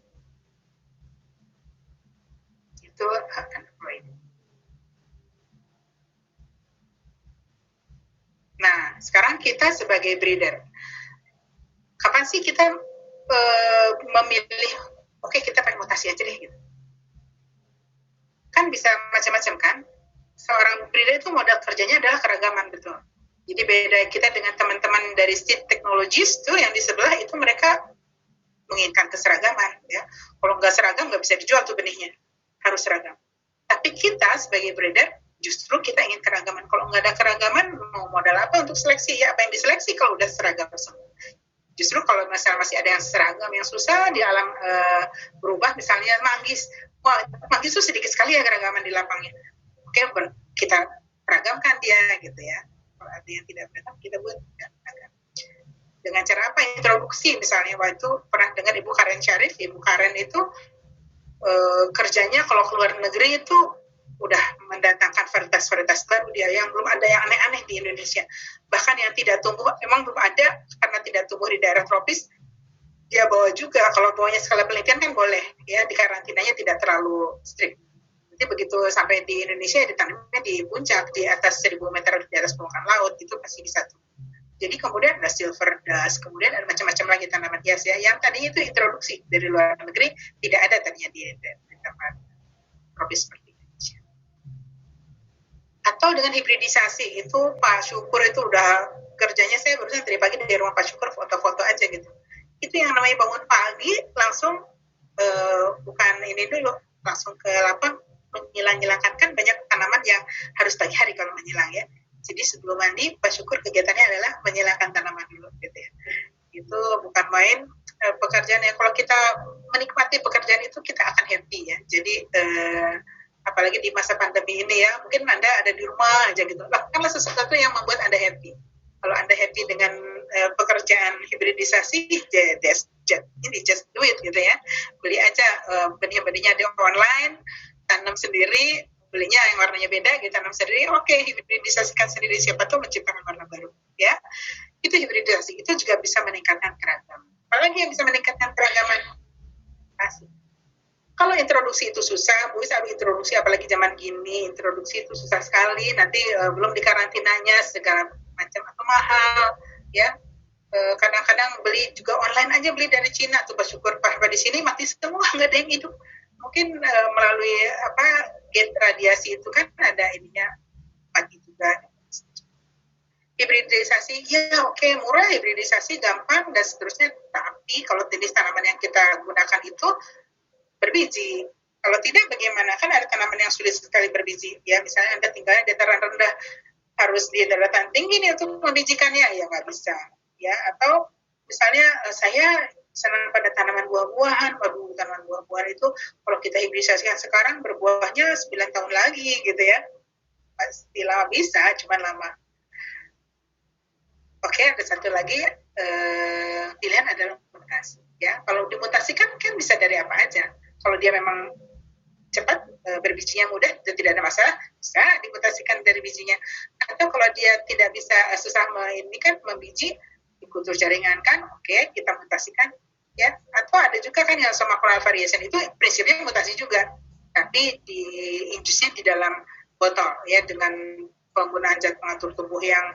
Itu akan aneuploid. Nah, sekarang kita sebagai breeder, kapan sih kita memilih, oke, kita pakai mutasi aja deh gitu. Kan bisa macam-macam kan. Seorang breeder itu modal kerjanya adalah keragaman, betul. Jadi beda kita dengan teman-teman dari seed technologies tuh yang di sebelah itu, mereka menginginkan keseragaman ya. Kalau nggak seragam nggak bisa dijual tuh benihnya, harus seragam. Tapi kita sebagai breeder justru kita ingin keragaman. Kalau nggak ada keragaman, mau modal apa untuk seleksi ya? Apa yang diseleksi kalau udah seragam semua? Justru kalau misalnya masih ada yang seragam yang susah di alam berubah, misalnya manggis. Wah, manggis itu sedikit sekali ya keragaman di lapangnya. Oke, kita ragamkan dia gitu ya. Kalau ada yang tidak beragam, kita buat agam. Dengan cara apa? Introduksi misalnya. Waktu pernah dengar Ibu Karen Syarif. Ibu Karen itu kerjanya kalau keluar negeri itu udah mendatangkan varietas baru dia yang belum ada, yang aneh-aneh di Indonesia. Bahkan yang tidak tumbuh, memang belum ada karena tidak tumbuh di daerah tropis, dia bawa juga. Kalau bawanya skala penelitian kan boleh, ya, di karantinanya tidak terlalu strict. Jadi begitu sampai di Indonesia, ditanamnya di puncak, di atas 1.000 meter di atas permukaan laut, itu pasti bisa tumbuh. Jadi kemudian ada silver dust, kemudian ada macam-macam lagi tanaman hias ya, yang tadinya itu introduksi dari luar negeri, tidak ada tadinya di tempat tropis seperti Indonesia. Atau dengan hibridisasi, itu Pak Syukur itu udah kerjanya, saya barusan tadi pagi dari rumah Pak Syukur foto-foto aja gitu. Itu yang namanya bangun pagi langsung bukan ini dulu, langsung ke lapang menyilang-nyilangkan. Kan banyak tanaman yang harus pagi hari kalau menyilang ya. Jadi sebelum mandi, Pak Syukur kegiatannya adalah menyilangkan tanaman dulu gitu ya. Itu bukan main pekerjaan yang kalau kita menikmati pekerjaan itu kita akan happy ya. Jadi apalagi di masa pandemi ini ya, mungkin Anda ada di rumah aja gitu. Lakukanlah sesuatu yang membuat Anda happy. Kalau Anda happy dengan pekerjaan hibridisasi, just do it gitu ya. Beli aja benih-benihnya di online, tanam sendiri, belinya yang warnanya beda, kita tanam sendiri, oke, hibridisasikan sendiri, siapa tuh menciptakan warna baru. ya. Itu hibridisasi, itu juga bisa meningkatkan keragaman. Apalagi yang bisa meningkatkan keragaman? Asik. Kalau introduksi itu susah, Bu, aduh introduksi apalagi zaman gini, introduksi itu susah sekali, nanti belum dikarantinanya segala macam atau mahal, ya. Kadang-kadang beli juga online aja, beli dari Cina tuh, bersyukur Pak di sini mati semua, nggak ada yang hidup. Mungkin melalui gate radiasi itu kan ada ininya mati juga. Hibridisasi, ya oke, murah, hibridisasi gampang dan seterusnya, tapi kalau jenis tanaman yang kita gunakan itu berbiji. Kalau tidak bagaimana? Kan ada tanaman yang sulit sekali berbiji. Ya, misalnya Anda tinggalnya di dataran rendah, harus di daratan tinggi nih untuk membijikannya, ya nggak bisa. Ya, atau misalnya saya senang pada tanaman buah-buahan, waduh tanaman buah-buahan itu kalau kita hibridisasikan sekarang berbuahnya 9 tahun lagi gitu ya. Pasti lama bisa, cuman lama. Oke, ada satu lagi pilihan adalah mutasi. Ya, kalau dimutasikan kan bisa dari apa aja. Kalau dia memang cepat berbijinya mudah dan tidak ada masalah, bisa dimutasikan dari bijinya. Atau kalau dia tidak bisa susah ini kan membiji di kultur jaringan kan, oke, kita mutasikan ya. Atau ada juga kan yang sama clonal variation itu prinsipnya mutasi juga, tapi diinduksi di dalam botol ya dengan penggunaan zat pengatur tubuh yang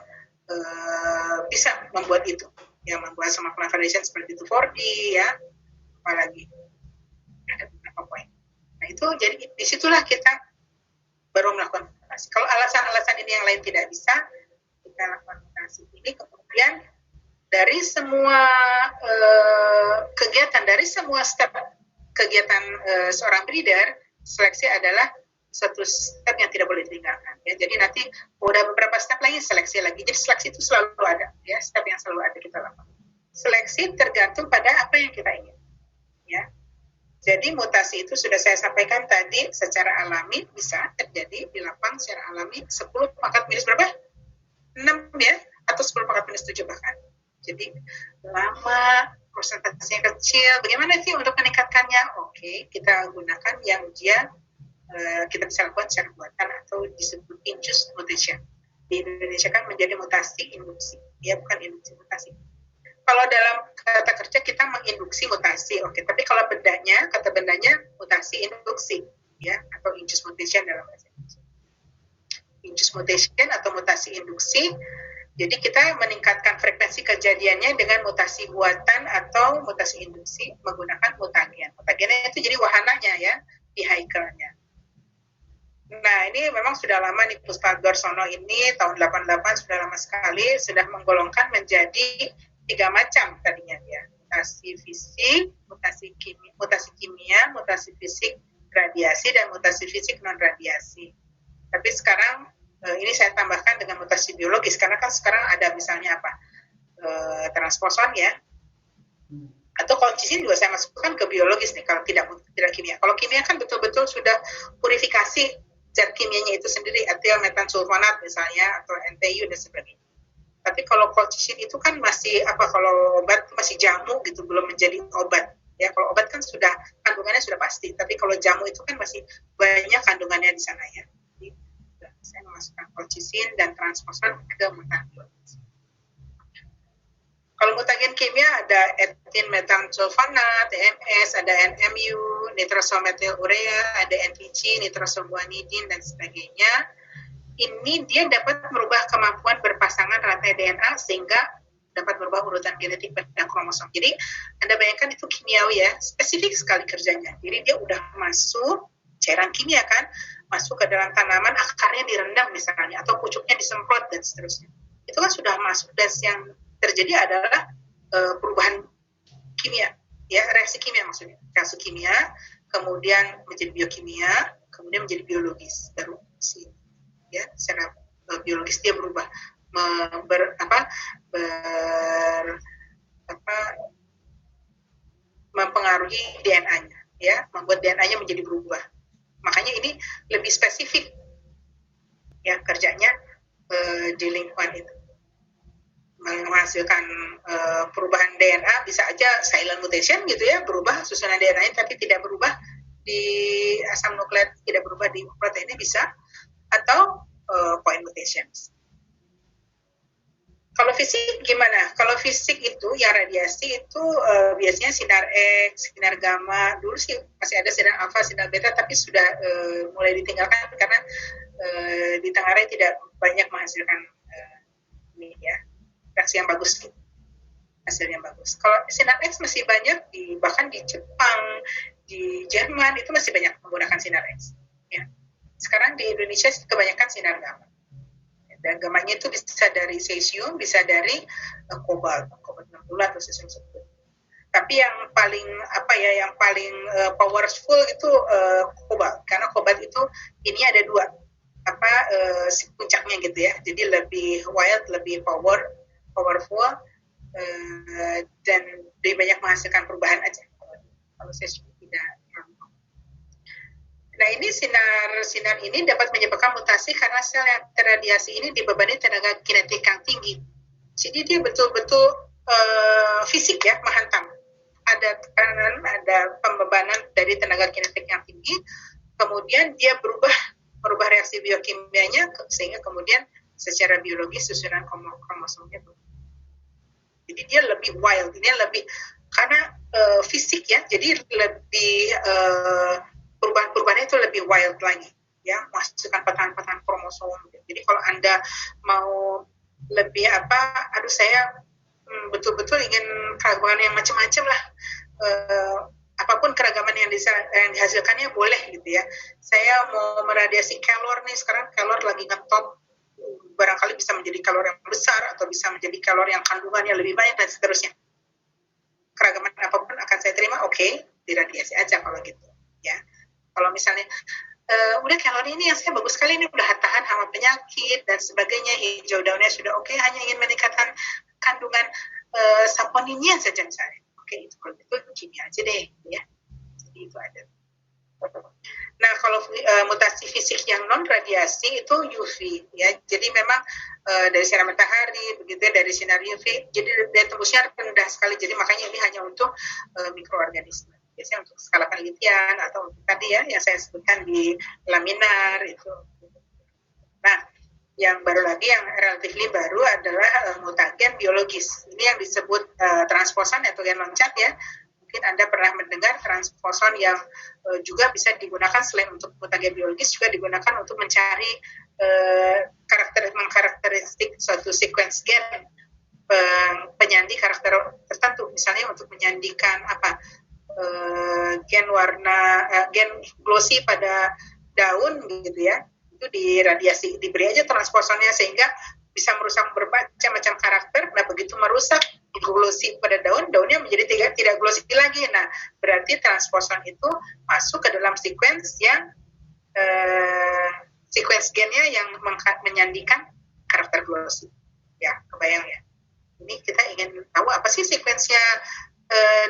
bisa membuat itu, yang membuat sama clonal variation seperti itu 4D ya, apalagi ada beberapa poin. Nah itu jadi disitulah kita baru melakukan mutasi. Kalau alasan-alasan ini yang lain tidak bisa, kita lakukan mutasi. Ini kemudian dari semua kegiatan, dari semua step kegiatan seorang breeder, seleksi adalah satu step yang tidak boleh ditinggalkan. Ya. Jadi nanti udah beberapa step lagi seleksi lagi. Jadi seleksi itu selalu ada, ya step yang selalu ada kita lakukan. Seleksi tergantung pada apa yang kita ingin. Ya. Jadi mutasi itu sudah saya sampaikan tadi secara alami bisa terjadi di lapang secara alami 10 pangkat minus berapa? 6 ya, atau 10 pangkat minus 7 bahkan. Jadi lama, persentasenya kecil. Bagaimana sih untuk meningkatkannya? Oke, kita gunakan yang dia kita bisa lakukan secara buatan atau disebut induced mutation. Di Indonesia kan menjadi mutasi induksi, ya bukan induksi mutasi. Kalau dalam kata kerja kita menginduksi mutasi, oke. Tapi kalau kata bendanya mutasi induksi, ya, atau induced mutation dalam bahasa Indonesia. Induced mutation atau mutasi induksi. Jadi kita meningkatkan frekuensi kejadiannya dengan mutasi buatan atau mutasi induksi menggunakan mutagen. Mutagennya itu jadi wahananya ya, vehicle-nya. Nah, ini memang sudah lama nih Puspa Garsono ini tahun 88 sudah lama sekali sudah menggolongkan menjadi 3 macam tadinya ya. Mutasi fisik, mutasi kimia, mutasi fisik radiasi dan mutasi fisik non radiasi. Tapi sekarang ini saya tambahkan dengan mutasi biologis karena kan sekarang ada misalnya apa? Transposon ya. Atau kolchisin juga saya masukkan ke biologis nih kalau tidak kimia. Kalau kimia kan betul-betul sudah purifikasi zat kimianya itu sendiri, etil metansulfonat misalnya atau NTU dan sebagainya. Tapi kalau kolchisin itu kan masih kalau obat masih jamu gitu, belum menjadi obat. Ya kalau obat kan sudah kandungannya sudah pasti, tapi kalau jamu itu kan masih banyak kandungannya di sana ya. Jadi saya memasukkan kolchisin dan transposon ke mutagen. Kalau mutagen kimia ada etin metansulfonat, TMS, ada NMU, nitrosometil urea, ada NPG, nitrosoguanidin dan sebagainya. Ini dia dapat merubah kemampuan berpasangan rantai DNA sehingga dapat merubah urutan genetik pada kromosom. Jadi Anda bayangkan itu kimiawi ya, spesifik sekali kerjanya. Jadi dia udah masuk cairan kimia kan, masuk ke dalam tanaman, akarnya direndam misalnya, atau pucuknya disemprot dan seterusnya. Itu kan sudah masuk, dan yang terjadi adalah perubahan kimia, ya reaksi kimia maksudnya, reaksi kimia, kemudian menjadi biokimia, kemudian menjadi biologis, baru ya secara biologis dia berubah, mempengaruhi DNA-nya, ya membuat DNA-nya menjadi berubah. Makanya ini lebih spesifik, ya kerjanya di lingkungan itu. Menghasilkan perubahan DNA bisa aja silent mutation gitu ya, berubah susunan DNA tapi tidak berubah di asam nukleat, tidak berubah di proteinnya bisa, atau point mutations. Kalau fisik gimana? Kalau fisik itu yang radiasi itu biasanya sinar X, sinar gamma. Dulu sih masih ada sinar alfa, sinar beta, tapi sudah mulai ditinggalkan karena di Tenggara tidak banyak menghasilkan ini ya reaksi yang bagus gitu. Hasil yang bagus. Kalau sinar X masih banyak bahkan di Jepang, di Jerman itu masih banyak menggunakan sinar X. Ya. Sekarang di Indonesia kebanyakan sinar gamma. Dan gamanya itu bisa dari cesium, bisa dari kobalt 60 atau cesium 10. Tapi yang paling powerful itu kobalt, karena kobalt itu ini ada dua puncaknya gitu ya. Jadi lebih wild, lebih powerful dan lebih banyak menghasilkan perubahan aja. Kalau cesium tidak. Nah, ini sinar ini dapat menyebabkan mutasi karena sel yang terradiasi ini dibebani tenaga kinetik yang tinggi. Jadi dia betul-betul fisik ya, menghantam. Ada tekanan, ada pembebanan dari tenaga kinetik yang tinggi, kemudian dia merubah reaksi biokimianya sehingga kemudian secara biologis susunan kromosomnya berubah. Jadi dia lebih wild, ini lebih karena fisik ya, jadi lebih perubahan-perubahannya itu lebih wild lagi ya, masukkan patahan-patahan kromosom. Jadi kalau Anda mau lebih saya betul-betul ingin keragaman yang macam-macam lah, apapun keragaman yang dihasilkannya boleh gitu ya. Saya mau meradiasi kelor nih, sekarang kelor lagi ngetop, barangkali bisa menjadi kelor yang besar atau bisa menjadi kelor yang kandungannya lebih banyak dan seterusnya. Keragaman apapun akan saya terima, oke, diradiasi aja kalau gitu ya. Kalau misalnya udah kalori ini yang saya bagus sekali, ini udah tahan hama penyakit dan sebagainya, hijau daunnya sudah oke, hanya ingin meningkatkan kandungan saponinnya saja misalnya, oke, itu kalau itu kimia aja deh ya. Jadi itu ada. Nah, kalau mutasi fisik yang non radiasi itu UV ya, jadi memang dari sinar matahari begitu ya, dari sinar UV, jadi daya tembusnya rendah sekali, jadi makanya ini hanya untuk mikroorganisme. Biasanya untuk skala penelitian atau untuk tadi ya yang saya sebutkan di laminar itu. Nah, yang baru lagi yang relatively baru adalah mutagen biologis. Ini yang disebut transposon atau gen loncat ya. Mungkin Anda pernah mendengar transposon yang juga bisa digunakan selain untuk mutagen biologis, juga digunakan untuk mencari karakteristik suatu sequence gen penyandi karakter tertentu, misalnya untuk menyandikan gen glossy pada daun gitu ya, itu diradiasi, diberi aja transposonnya sehingga bisa merusak bermacam-macam karakter. Nah, begitu merusak glossy pada daunnya menjadi tidak glossy lagi. Nah, berarti transposon itu masuk ke dalam sequence yang sequence gennya yang menyandikan karakter glossy. Ya, kebayang ya. Ini kita ingin tahu apa sih sequence-nya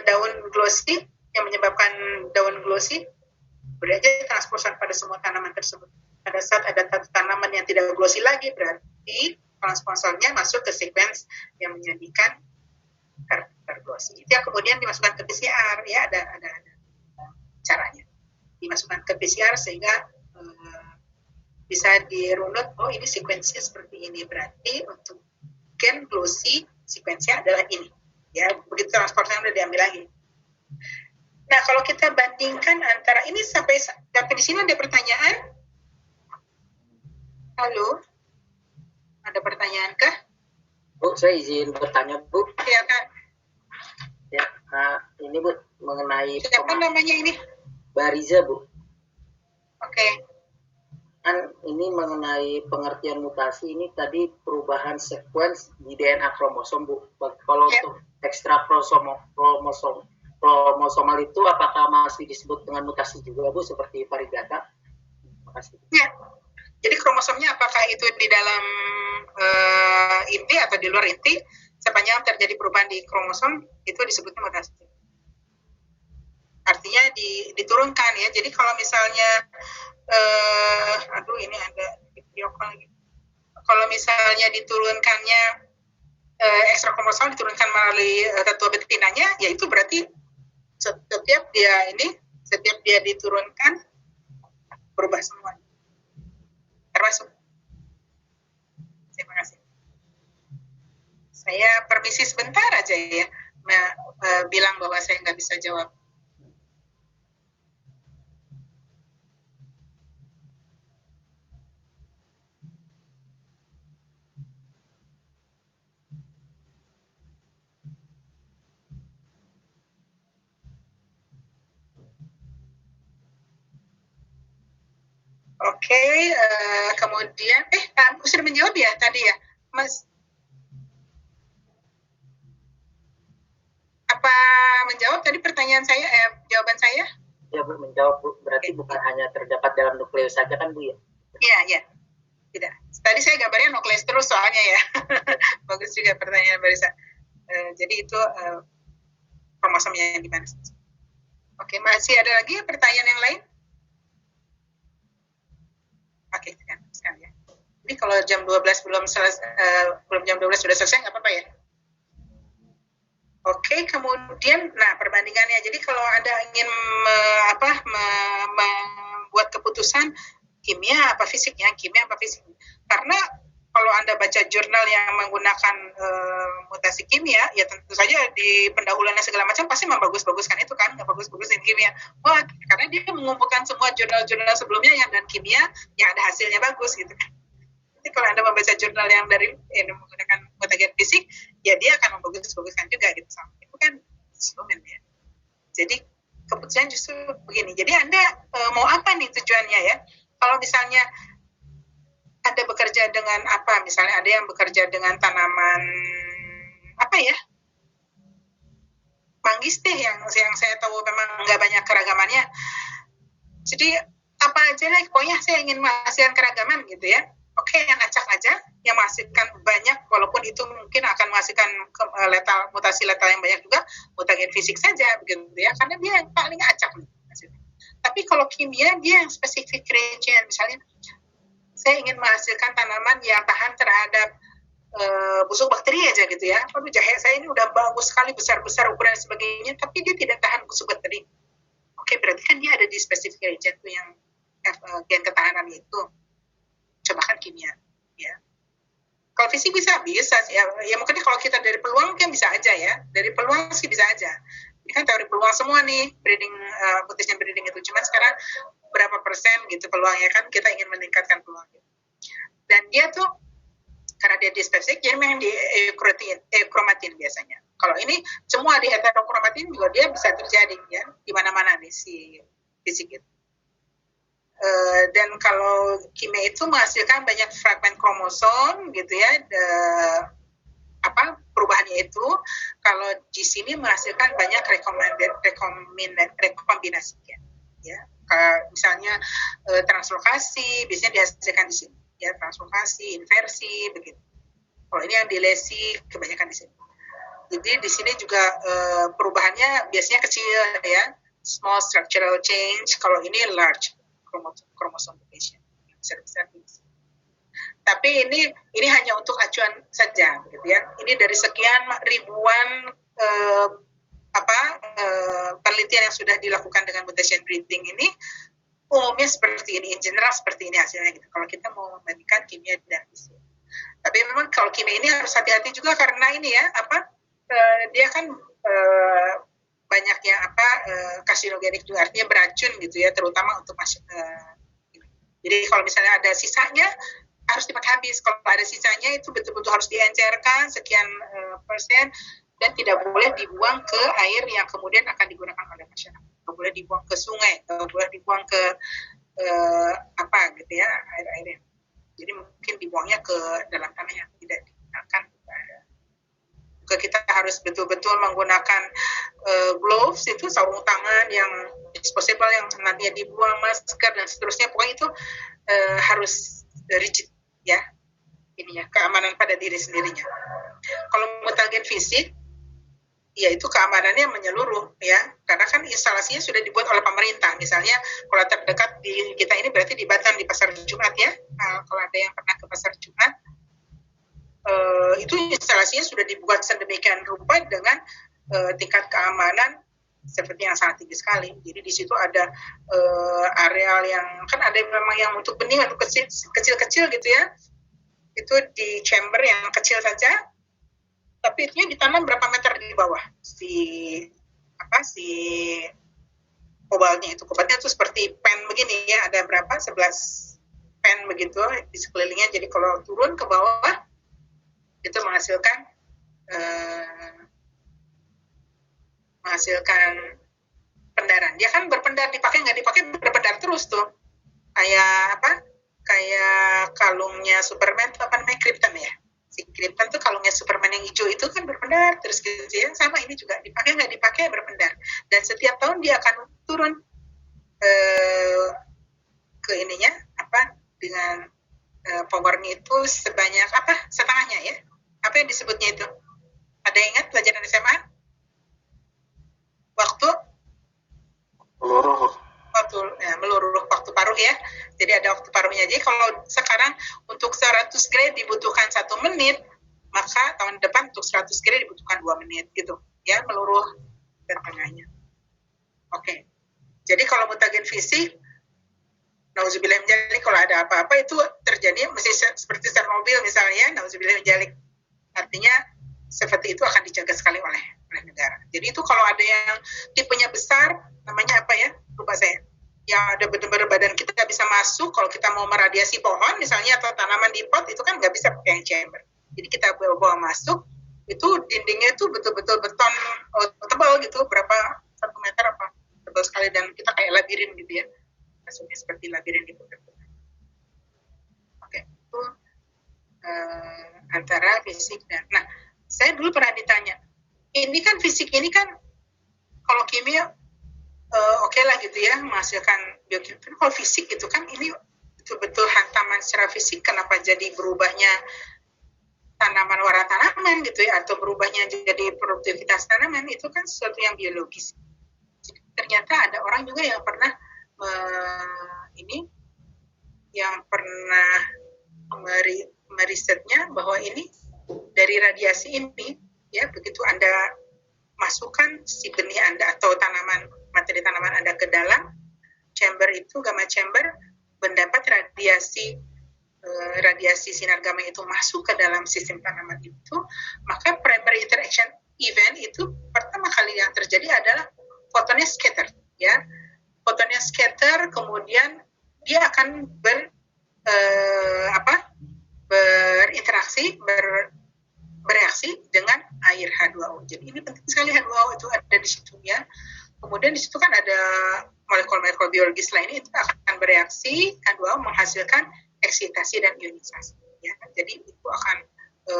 daun glossy yang menyebabkan daun glossy. Beri aja transposon pada semua tanaman tersebut. Pada saat ada tanaman yang tidak glossy lagi, berarti transposonnya masuk ke sequence yang menjadikan karakter glossy. Itu yang kemudian dimasukkan ke PCR ya, ada caranya. Dimasukkan ke PCR sehingga bisa dirunut, oh ini sequence-nya seperti ini, berarti untuk gen glossy sequence-nya adalah ini. Ya, begitu transposonnya udah diambil lagi. Nah, kalau kita bandingkan antara ini sampai di sini ada pertanyaan? Halo? Ada pertanyaan kah? Bu, saya izin bertanya, Bu. Iya, Kak. Ya, ini Bu, mengenai... Siapa namanya ini? Bariza, Bu. Oke. Kan ini mengenai pengertian mutasi, ini tadi perubahan sequence di DNA kromosom, Bu. Kalau untuk ekstra kromosomal itu apakah masih disebut dengan mutasi juga, Bu, seperti varigata? Terima kasih. Ya. Jadi kromosomnya apakah itu di dalam inti atau di luar inti, sepanjang terjadi perubahan di kromosom itu disebutnya mutasi. Artinya diturunkan ya. Jadi kalau misalnya ini ada video call lagi. Kalau misalnya diturunkannya ekstra kromosom diturunkan melalui tetua betinanya, ya itu berarti setiap dia diturunkan berubah semua. Termasuk. Terima kasih. Saya permisi sebentar aja ya, bilang bahwa saya nggak bisa jawab. Oke, kemudian, sudah menjawab ya tadi ya, Mas? Apa menjawab tadi pertanyaan saya, jawaban saya? Ya Bu, menjawab Bu. Berarti bukan hanya terdapat dalam nukleus saja kan Bu ya? Iya. Tidak. Tadi saya gambarnya nukleus terus soalnya ya. Bagus juga pertanyaan Mbak Risa. Jadi itu kromosomnya di mana? Oke, masih ada lagi pertanyaan yang lain? Oke, sekarang ya. Jadi kalau jam 12 belum jam 12 sudah selesai nggak apa-apa ya? Oke, kemudian, nah perbandingannya. Jadi kalau Anda ingin membuat keputusan kimia apa fisiknya, karena kalau Anda baca jurnal yang menggunakan mutasi kimia, ya tentu saja di pendahuluannya segala macam pasti membagus-baguskan itu kan, bagus-bagusin kimia. Wah, karena dia mengumpulkan semua jurnal-jurnal sebelumnya yang dan kimia yang ada hasilnya bagus gitu kan. Jadi kalau Anda membaca jurnal yang dari menggunakan mutagen fisik, ya dia akan membagus-baguskan juga gitu. Itu kan suplemen ya. Jadi keputusan justru begini. Jadi Anda mau apa nih tujuannya ya? Kalau misalnya Anda bekerja dengan apa? Misalnya ada yang bekerja dengan tanaman apa ya? Manggis deh yang saya tahu memang nggak banyak keragamannya. Jadi apa aja lah, pokoknya saya ingin menghasilkan keragaman gitu ya. Oke, yang acak aja, yang menghasilkan banyak, walaupun itu mungkin akan menghasilkan mutasi letal yang banyak juga, mutagen fisik saja, begitu ya, karena dia yang paling acak. Tapi kalau kimia, dia yang spesifik reagent, misalnya, saya ingin menghasilkan tanaman yang tahan terhadap busuk bakteri aja gitu ya. Aduh, jahe saya ini udah bagus sekali, besar-besar ukuran dan sebagainya, tapi dia tidak tahan busuk bakteri. Oke, berarti kan dia ada di spesifik reagent tuh yang gen ketahanan itu. Coba kan kimia ya. Kalau fisik bisa ya mungkin kalau kita dari peluang kan bisa aja ya, dari peluang sih bisa aja. Ini kan teori peluang semua nih, breeding mutation breeding itu, cuman sekarang berapa persen gitu peluangnya, kan kita ingin meningkatkan peluang gitu. Dan dia tuh karena dia di spesifik, jadi memang di kromatin biasanya. Kalau ini semua di heterokromatin juga dia bisa terjadi ya, di mana-mana nih si fisik itu. Dan kalau kimia itu menghasilkan banyak fragmen kromosom gitu ya, perubahannya itu. Kalau di sini menghasilkan banyak rekombinasi ya. Misalnya translokasi biasanya dihasilkan di sini ya, translokasi, inversi begitu. Kalau ini yang dilesi kebanyakan di sini. Jadi di sini juga perubahannya biasanya kecil ya, small structural change. Kalau ini large kromosom mutation, besar-besar. Tapi ini hanya untuk acuan saja, gitu ya. Ini dari sekian ribuan penelitian yang sudah dilakukan dengan mutation breeding ini, umumnya seperti ini, in general seperti ini hasilnya gitu. Kalau kita mau membandingkan kimia dan fisik. Tapi memang kalau kimia ini harus hati-hati juga karena ini ya, dia kan banyak yang karsinogenik juga, artinya beracun gitu ya, terutama untuk jadi kalau misalnya ada sisanya harus dipakai habis. Kalau ada sisanya itu betul-betul harus diencerkan sekian persen dan tidak boleh dibuang ke air yang kemudian akan digunakan oleh masyarakat. Tidak boleh dibuang ke sungai, tidak boleh dibuang ke gitu ya, air-airnya. Jadi mungkin dibuangnya ke dalam tanah yang tidak digunakan. Juga kita harus betul-betul menggunakan gloves, itu sarung tangan yang disposable yang nantinya dibuang, masker dan seterusnya. Pokoknya itu harus rigid ya, ini ya, keamanan pada diri sendirinya. Kalau mutagen fisik, ya itu keamanannya menyeluruh ya, karena kan instalasinya sudah dibuat oleh pemerintah. Misalnya kalau terdekat di kita ini berarti di Batan, di Pasar Jumat ya. Kalau ada yang pernah ke Pasar Jumat, itu instalasinya sudah dibuat sedemikian rupa dengan tingkat keamanan seperti yang sangat tinggi sekali. Jadi di situ ada areal yang kan ada memang yang untuk benih atau kecil-kecil gitu ya. Itu di chamber yang kecil saja. tapi itu ditanam berapa meter di bawah si kobaltnya itu. Kobaltnya itu seperti pen begini ya, ada berapa? 11 pen begitu di sekelilingnya. Jadi kalau turun ke bawah itu menghasilkan pendaran. Dia kan berpendar, dipakai nggak dipakai berpendar terus tuh. Kayak kalungnya Superman itu apa namanya, Krypton ya. Si Krypton tuh kalungnya Superman yang hijau itu kan berpendar terus gitu ya. Sama ini juga, dipakai nggak dipakai berpendar. Dan setiap tahun dia akan turun ke ininya dengan powernya itu sebanyak setengahnya ya. Apa yang disebutnya itu? Ada yang ingat pelajaran SMA? Waktu meluruh waktu paruh ya. Jadi ada waktu paruhnya. Jadi kalau sekarang untuk 100 grade dibutuhkan 1 menit, maka tahun depan untuk 100 grade dibutuhkan 2 menit gitu. Ya, meluruh ke tengahnya. Oke. Jadi kalau mutagen fisik, nauzubillah min dzalik, kalau ada apa-apa itu terjadi mesti seperti Chernobyl misalnya, nauzubillah min dzalik. Artinya seperti itu akan dijaga sekali oleh negara. Jadi itu kalau ada yang tipenya besar, namanya apa ya? Lupa saya. Yang ada benar-benar badan kita bisa masuk, kalau kita mau meradiasi pohon misalnya atau tanaman di pot itu kan nggak bisa pakai yang chamber. Jadi kita bawa masuk, itu dindingnya itu betul-betul beton tebal gitu, berapa 1 meter apa tebal sekali, dan kita kayak labirin gitu ya, masuknya seperti labirin gitu. Oke, itu antara fisik dan. Nah, saya dulu pernah ditanya, ini kan fisik ini kan kalau kimia oke lah gitu ya, menghasilkan biokimia. Kalau fisik gitu kan ini betul-betul hantaman secara fisik, kenapa jadi berubahnya tanaman warna tanaman gitu ya, atau berubahnya jadi produktivitas tanaman, itu kan sesuatu yang biologis. Jadi, ternyata ada orang juga yang pernah merisetnya bahwa ini dari radiasi ini ya, begitu Anda masukkan si benih Anda atau materi tanaman Anda ke dalam chamber itu, gamma chamber, mendapat radiasi sinar gamma itu masuk ke dalam sistem tanaman itu, maka primary interaction event itu pertama kali yang terjadi adalah fotonnya scatter ya. Fotonnya scatter, kemudian dia akan bereaksi dengan air H2O. Jadi ini penting sekali, H2O itu ada di situ ya. Kemudian di situ kan ada molekul-molekul biologis lainnya, itu akan bereaksi H2O menghasilkan eksitasi dan ionisasi ya. Jadi itu akan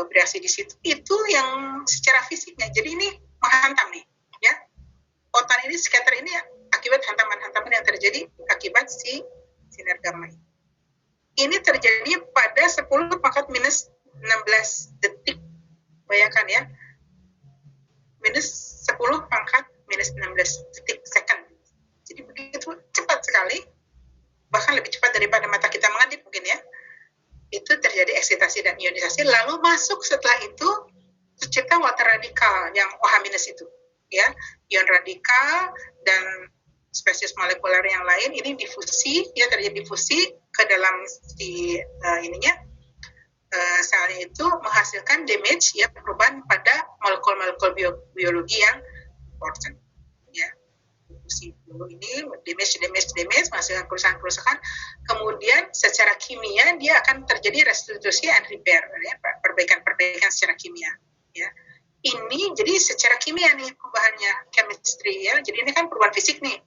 bereaksi di situ. Itu yang secara fisiknya. Jadi ini menghantam nih ya. Foton ini, scatter ini akibat hantaman-hantaman yang terjadi akibat si sinar gamma. Ini terjadi pada 10 pangkat minus 16 detik. Bayangkan ya, minus 10 pangkat minus 16 detik second. Jadi begitu cepat sekali, bahkan lebih cepat daripada mata kita mengadip mungkin ya. Itu terjadi eksitasi dan ionisasi, lalu masuk setelah itu tercipta water radikal yang OH- itu ya, ion radikal dan spesies molekuler yang lain ini difusi ya, terjadi difusi ke dalam si selnya itu, menghasilkan damage ya, perubahan pada molekul-molekul biologi yang important ya. Difusi dulu ini damage menghasilkan kerusakan, kemudian secara kimia dia akan terjadi restitusi and repair ya, perbaikan secara kimia ya. Ini jadi secara kimia nih perubahannya, chemistry ya. Jadi ini kan perubahan fisik nih,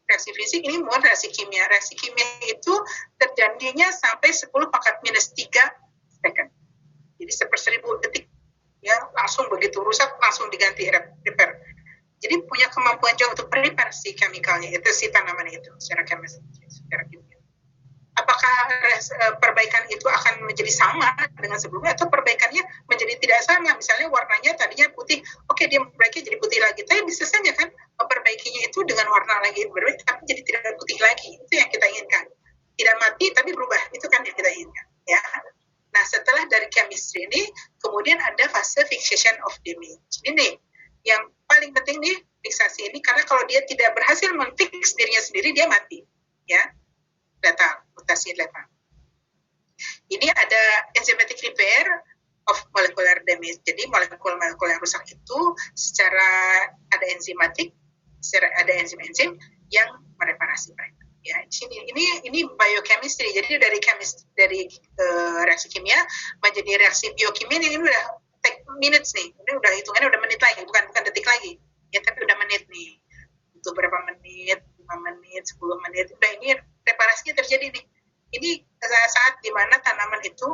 reaksi fisik, ini bukan reaksi kimia. Reaksi kimia itu terjadinya sampai 10 pangkat minus 3 second. Jadi 1/1000 detik ya, langsung begitu rusak langsung diganti, repair. Jadi punya kemampuan jauh untuk repair si chemicalnya itu, si tanaman itu secara chemistry, secara kimia. Apakah perbaikan itu akan menjadi sama dengan sebelumnya, atau perbaikannya menjadi tidak sama? Misalnya warnanya tadinya putih, oke, dia memperbaiki jadi putih lagi. Tapi bisa saja kan memperbaikinya itu dengan warna lagi berbeda, tapi jadi tidak putih lagi. Itu yang kita inginkan. Tidak mati tapi berubah, itu kan yang kita inginkan ya. Nah, setelah dari chemistry ini, kemudian ada fase fixation of damage. Ini yang paling penting nih, fiksasi ini, karena kalau dia tidak berhasil memfix dirinya sendiri, dia mati ya. Mutasi letal. Ini ada enzymatic repair of molecular damage. Jadi molekul-molekul yang rusak itu secara ada enzimatik, secara ada enzim-enzim yang mereparasi mereka. Ya, ini biochemistry. Jadi dari reaksi kimia menjadi reaksi biokimia ini udah take minutes nih. Ini udah hitungannya udah menit lagi, bukan detik lagi. Ya, tapi udah menit nih. Untuk berapa menit, 5 menit, 10 menit. Udah ini reparasinya terjadi nih. Ini saat di mana tanaman itu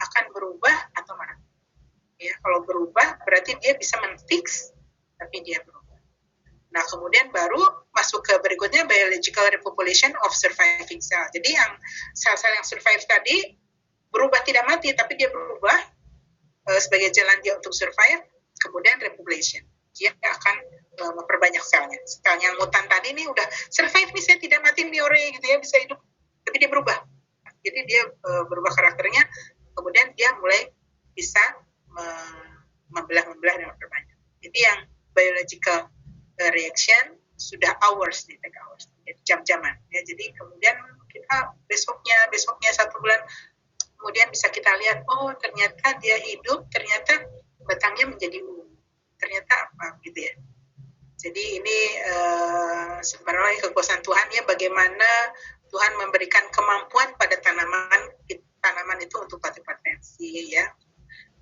akan berubah atau mati. Ya, kalau berubah berarti dia bisa men-fix, tapi dia berubah. Nah, kemudian baru masuk ke berikutnya biological repopulation of surviving cell. Jadi yang sel-sel yang survive tadi berubah tidak mati, tapi dia berubah sebagai jalan dia untuk survive, kemudian repopulation. Dia akan memperbanyak selnya. Sel yang mutan tadi ini udah survive nih, saya tidak mati nih orang gitu ya, bisa hidup, tapi dia berubah. Jadi dia berubah karakternya, kemudian dia mulai bisa membelah-membelah dan memperbanyak. Jadi yang biological reaction sudah hours nih, take hours, jam-jaman. Ya, jadi kemudian kita besoknya 1 bulan kemudian bisa kita lihat, oh ternyata dia hidup, ternyata batangnya menjadi ungu, ternyata apa gitu ya. Jadi ini sebenarnya kekuasaan Tuhan ya, bagaimana Tuhan memberikan kemampuan pada tanaman itu untuk potensi ya.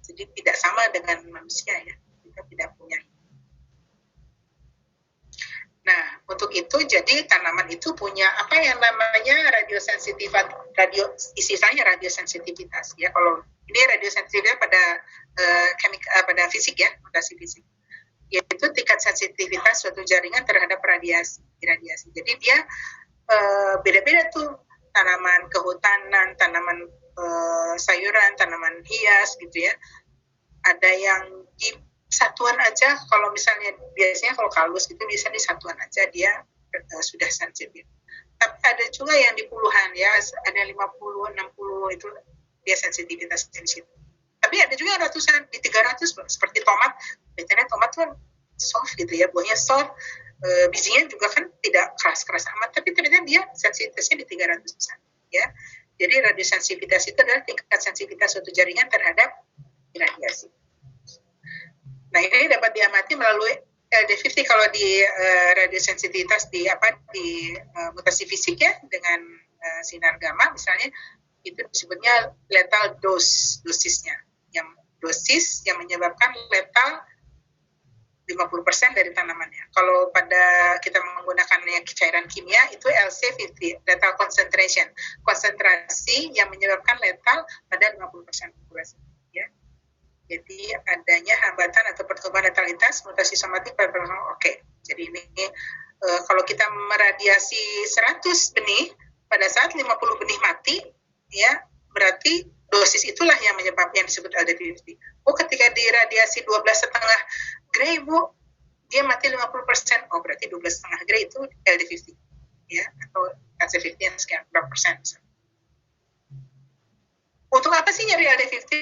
Jadi tidak sama dengan manusia ya, kita tidak punya. Nah, untuk itu jadi tanaman itu punya apa yang namanya radiosensitivitas ya. Kalau ini radiosensitivitas pada fisik ya, mutasi fisik. Yaitu tingkat sensitivitas suatu jaringan terhadap radiasi. Jadi dia beda-beda tuh, tanaman kehutanan, tanaman sayuran, tanaman hias gitu ya. Ada yang di satuan aja, kalau misalnya biasanya kalau kalus gitu bisa di satuan aja dia sudah sensitif. Tapi ada juga yang di puluhan ya, ada 50, 60 itu dia sensitivitas di situ. Tapi ada juga ratusan, di 300 seperti tomat. Biasanya tomat tuh soft gitu ya, buahnya soft, bijinya juga kan tidak keras-keras amat, tapi ternyata dia sensitivitasnya di 300-an ya. Jadi radiosensitivitas itu adalah tingkat sensitivitas suatu jaringan terhadap radiasi. Nah, ini dapat diamati melalui LD50 kalau di radiosensitivitas di mutasi fisik ya, dengan sinar gamma misalnya, itu disebutnya lethal dosisnya. Yang dosis yang menyebabkan lethal 50% dari tanamannya. Kalau pada kita menggunakan cairan kimia itu LC50, lethal concentration. Konsentrasi yang menyebabkan lethal pada 50% populasi. Ya. Jadi adanya hambatan atau pertumbuhan letalitas mutasi somatik pada oke. Jadi ini kalau kita meradiasi 100 benih pada saat 50 benih mati ya, berarti dosis itulah yang menyebabkan yang disebut LD50. Oh, ketika diradiasi 12,5 gray Bu, dia mati 50%. Oh, berarti 12,5 gray itu LD50 ya, atau LC50 yang sekian berapa persen. Untuk apa sih nyari LD50?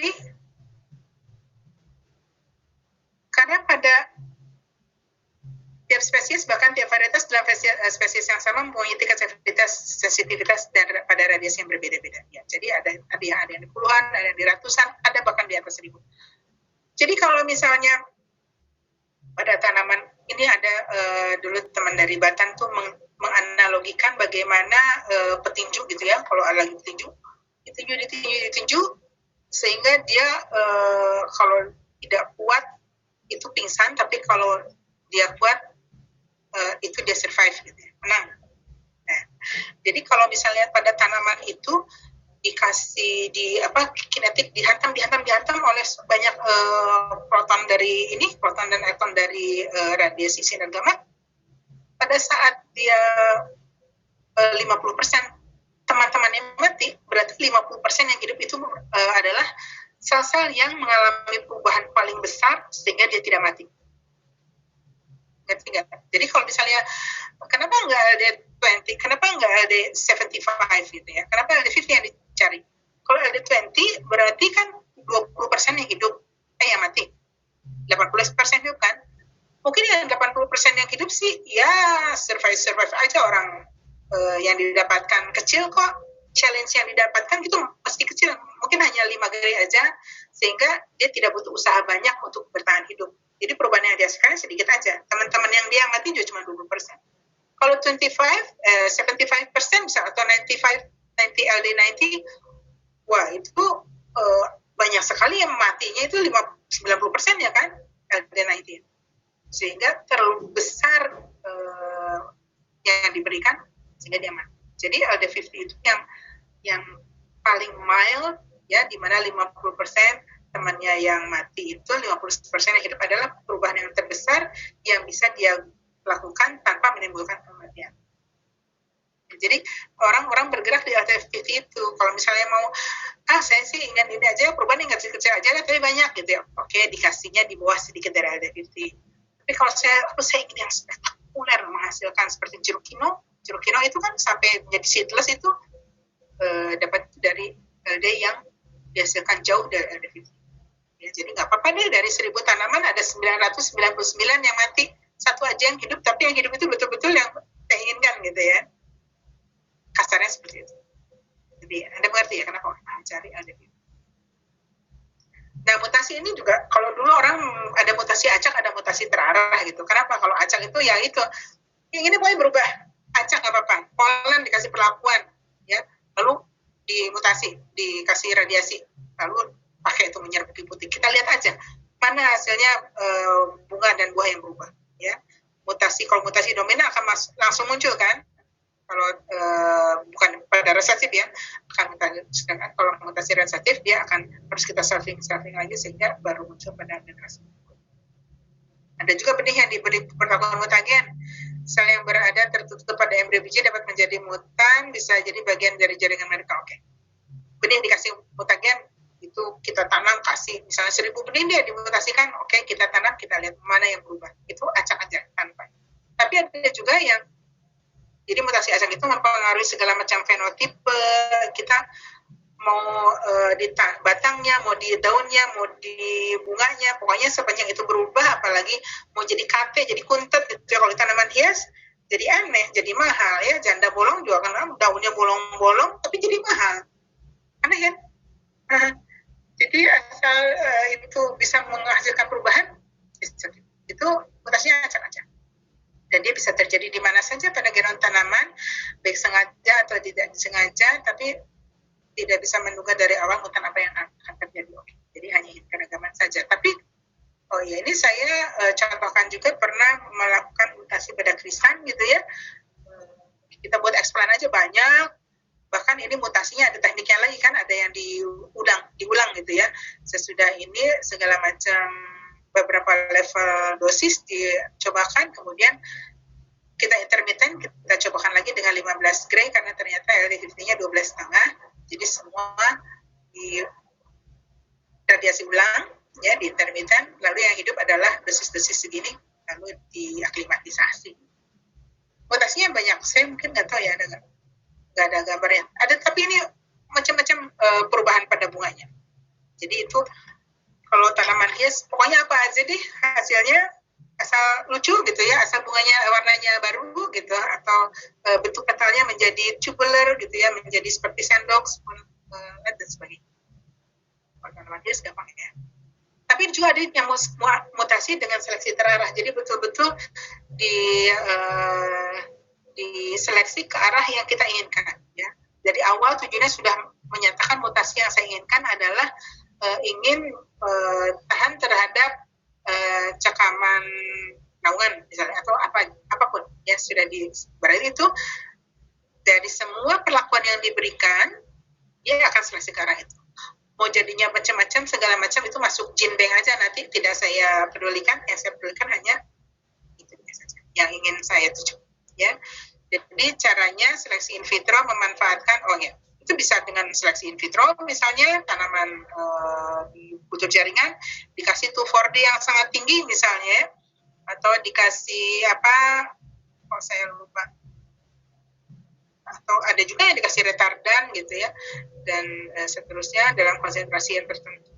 Karena pada tiap spesies, bahkan tiap varietas dalam spesies yang sama mempunyai tingkat sensitivitas dan pada radiasi yang berbeda-beda. Ya, jadi ada yang di puluhan, ada yang di ratusan, ada bahkan di atas 1.000. Jadi kalau misalnya pada tanaman ini ada dulu teman dari Batan tuh menganalogikan bagaimana petinju gitu ya, kalau ada lagi petinju, ditinju sehingga dia kalau tidak kuat itu pingsan, tapi kalau dia kuat itu dia survive gitu ya, menang. Nah, jadi kalau misalnya pada tanaman itu dikasih kinetik dihantam oleh banyak proton dan elektron dari radiasi sinar gamma, pada saat dia 50% teman-temannya mati, berarti 50% yang hidup itu adalah sel-sel yang mengalami perubahan paling besar sehingga dia tidak mati. Jadi kalau misalnya kenapa nggak ada 20, kenapa nggak ada 75 gitu ya? Kenapa ada 50 yang dicari? Kalau ada 20 berarti kan 20% yang hidup, yang mati. 80% hidup kan? Mungkin yang 80% yang hidup sih ya survive aja orang yang didapatkan kecil kok. challenge yang didapatkan itu pasti kecil, mungkin hanya 5 kali aja, sehingga dia tidak butuh usaha banyak untuk bertahan hidup. Jadi perubahan yang dihasilkan sedikit aja. Teman-teman yang dia mati juga cuma 20%. Kalau 75% bisa, atau 95, 90 LD90, wah itu banyak sekali yang matinya itu 90% ya kan, LD90. Sehingga terlalu besar yang diberikan sehingga dia mati. Jadi LD50 itu yang paling mild ya, di mana 50% temannya yang mati itu 50% yang hidup adalah perubahan yang terbesar yang bisa dia lakukan tanpa menimbulkan kematian. Jadi orang-orang bergerak di LD50 itu. Kalau misalnya mau, saya sih ingin ini aja, perubahan yang kecil-kecil aja, tapi banyak gitu ya. Oke, dikasihnya di bawah sedikit dari LD50. Tapi kalau saya ingin yang spektakuler menghasilkan seperti jeruk kino itu kan sampai menjadi seedless itu dapat dari LD yang dihasilkan jauh dari LD50. Ya, jadi nggak apa-apa deh, dari 1000 tanaman ada 999 yang mati, satu aja yang hidup, tapi yang hidup itu betul-betul yang saya inginkan gitu ya. Kasarnya seperti itu. Jadi Anda mengerti ya kenapa orang mencari LD50. Nah, mutasi ini juga, kalau dulu orang ada mutasi acak, ada mutasi terarah gitu. Kenapa? Kalau acak itu ya itu, yang ini boleh berubah. Acak nggak apa-apa. Polen dikasih perlakuan, ya. Lalu dimutasi, dikasih radiasi. Lalu pakai itu menyerap putih. Kita lihat aja mana hasilnya bunga dan buah yang berubah. Ya, mutasi, kalau mutasi dominan akan langsung muncul kan. Kalau bukan pada resesif ya, akan sedangkan kalau mutasi resesif dia akan harus kita surfing lagi sehingga baru muncul pada generasi. Ada juga benih yang diberi perlakuan mutagen. Sel yang berada tertutup pada embrio biji dapat menjadi mutan, bisa jadi bagian dari jaringan mereka. Oke. Benih dikasih mutagen, itu kita tanam, kasih misalnya 1000 benih dia dimutasikan, oke, kita tanam, kita lihat mana yang berubah. Itu acak aja tanpa. Tapi ada juga yang, jadi mutasi acak itu mempengaruhi segala macam fenotipe. Kita mau di batangnya, mau di daunnya, mau di bunganya, pokoknya sepanjang itu berubah, apalagi mau jadi kate, jadi kuntet gitu. Kalau di tanaman hias jadi aneh, jadi mahal ya. Janda bolong juga kan daunnya bolong-bolong tapi jadi mahal. Aneh kan? Jadi asal itu bisa menghasilkan perubahan, itu mutasinya acak-acak. Dan dia bisa terjadi di mana saja pada genom tanaman, baik sengaja atau tidak disengaja, tapi tidak bisa menduga dari awal mutan apa yang akan terjadi. Oke. Jadi hanya keragaman saja. Tapi ini saya contohkan juga pernah melakukan mutasi pada krisan gitu ya. Kita buat eksplan aja banyak. Bahkan ini mutasinya ada tekniknya lagi kan, ada yang diulang gitu ya. Sesudah ini segala macam beberapa level dosis dicobakan, kemudian kita intermittent, kita cobakan lagi dengan 15 gray karena ternyata LD50-nya 12,5. Jadi semua di radiasi ulang, ya, di intermittent, lalu yang hidup adalah dosis-dosis segini, lalu diaklimatisasi. Mutasinya banyak, saya mungkin nggak tahu ya, nggak ada gambarnya. Ada, tapi ini macam-macam perubahan pada bunganya. Jadi itu kalau tanaman hias, pokoknya apa aja deh hasilnya, asal lucu gitu ya, asal bunganya warnanya baru gitu, atau bentuk petalnya menjadi tubular gitu ya, menjadi seperti sendok dan sebagainya. Tanaman hias gampang ya. Tapi juga ada yang mutasi dengan seleksi terarah, jadi betul-betul diseleksi ke arah yang kita inginkan ya. Dari awal tujuannya sudah menyatakan mutasi yang saya inginkan adalah ingin tahan terhadap cakaman naungan misalnya, atau apapun ya, sudah berarti itu dari semua perlakuan yang diberikan dia akan seleksi ke arah itu. Mau jadinya macam-macam, segala macam itu masuk gene bank aja, nanti tidak saya pedulikan. Yang saya pedulikan hanya itu saja yang ingin saya tuju ya. Jadi caranya seleksi in vitro memanfaatkan itu bisa dengan seleksi in vitro, misalnya tanaman di butuh jaringan dikasih 2,4-D yang sangat tinggi misalnya, atau dikasih saya lupa, atau ada juga yang dikasih retardan gitu ya, dan seterusnya dalam konsentrasi yang tertentu.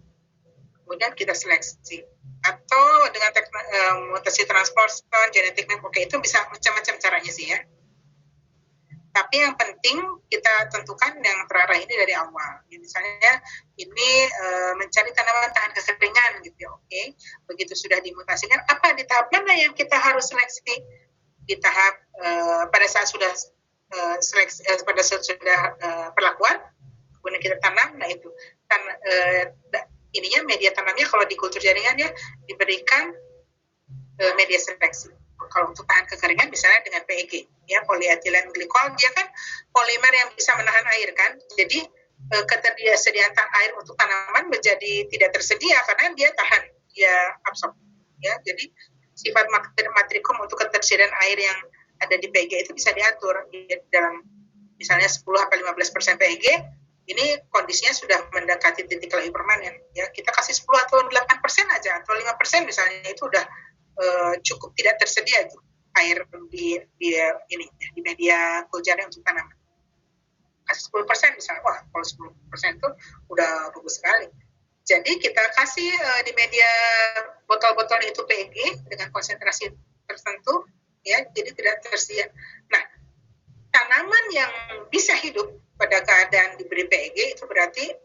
Kemudian kita seleksi, atau dengan mutasi transporter, genetik map, itu bisa macam-macam caranya sih ya. Tapi yang penting kita tentukan yang terarah ini dari awal. Ya, misalnya ini mencari tanaman tahan kekeringan gitu ya. Oke. Begitu sudah dimutasikan, apa di tahap mana yang kita harus seleksi? Di tahap pada saat sudah seleksi, pada saat sudah perlakuan, kemudian kita tanam. Nah itu ininya media tanamnya kalau di kultur jaringan ya diberikan media seleksi. Kalau untuk tahan kekeringan misalnya dengan PEG, ya polyethylene glycol, dia kan polimer yang bisa menahan air kan, jadi ketersediaan air untuk tanaman menjadi tidak tersedia karena dia tahan, dia absorb, ya. Jadi sifat matrikum untuk ketersediaan air yang ada di PEG itu bisa diatur dalam misalnya 10-15% PEG. Ini kondisinya sudah mendekati titik layu permanen, ya kita kasih 10 atau 8% aja atau 5% misalnya, itu udah cukup tidak tersedia itu air di media kulturnya untuk tanaman. Kasih 10% misalnya, wah kalau 10% itu udah bagus sekali. Jadi kita kasih di media botol-botol itu PEG dengan konsentrasi tertentu, ya, jadi tidak tersedia. Nah, tanaman yang bisa hidup pada keadaan diberi PEG itu berarti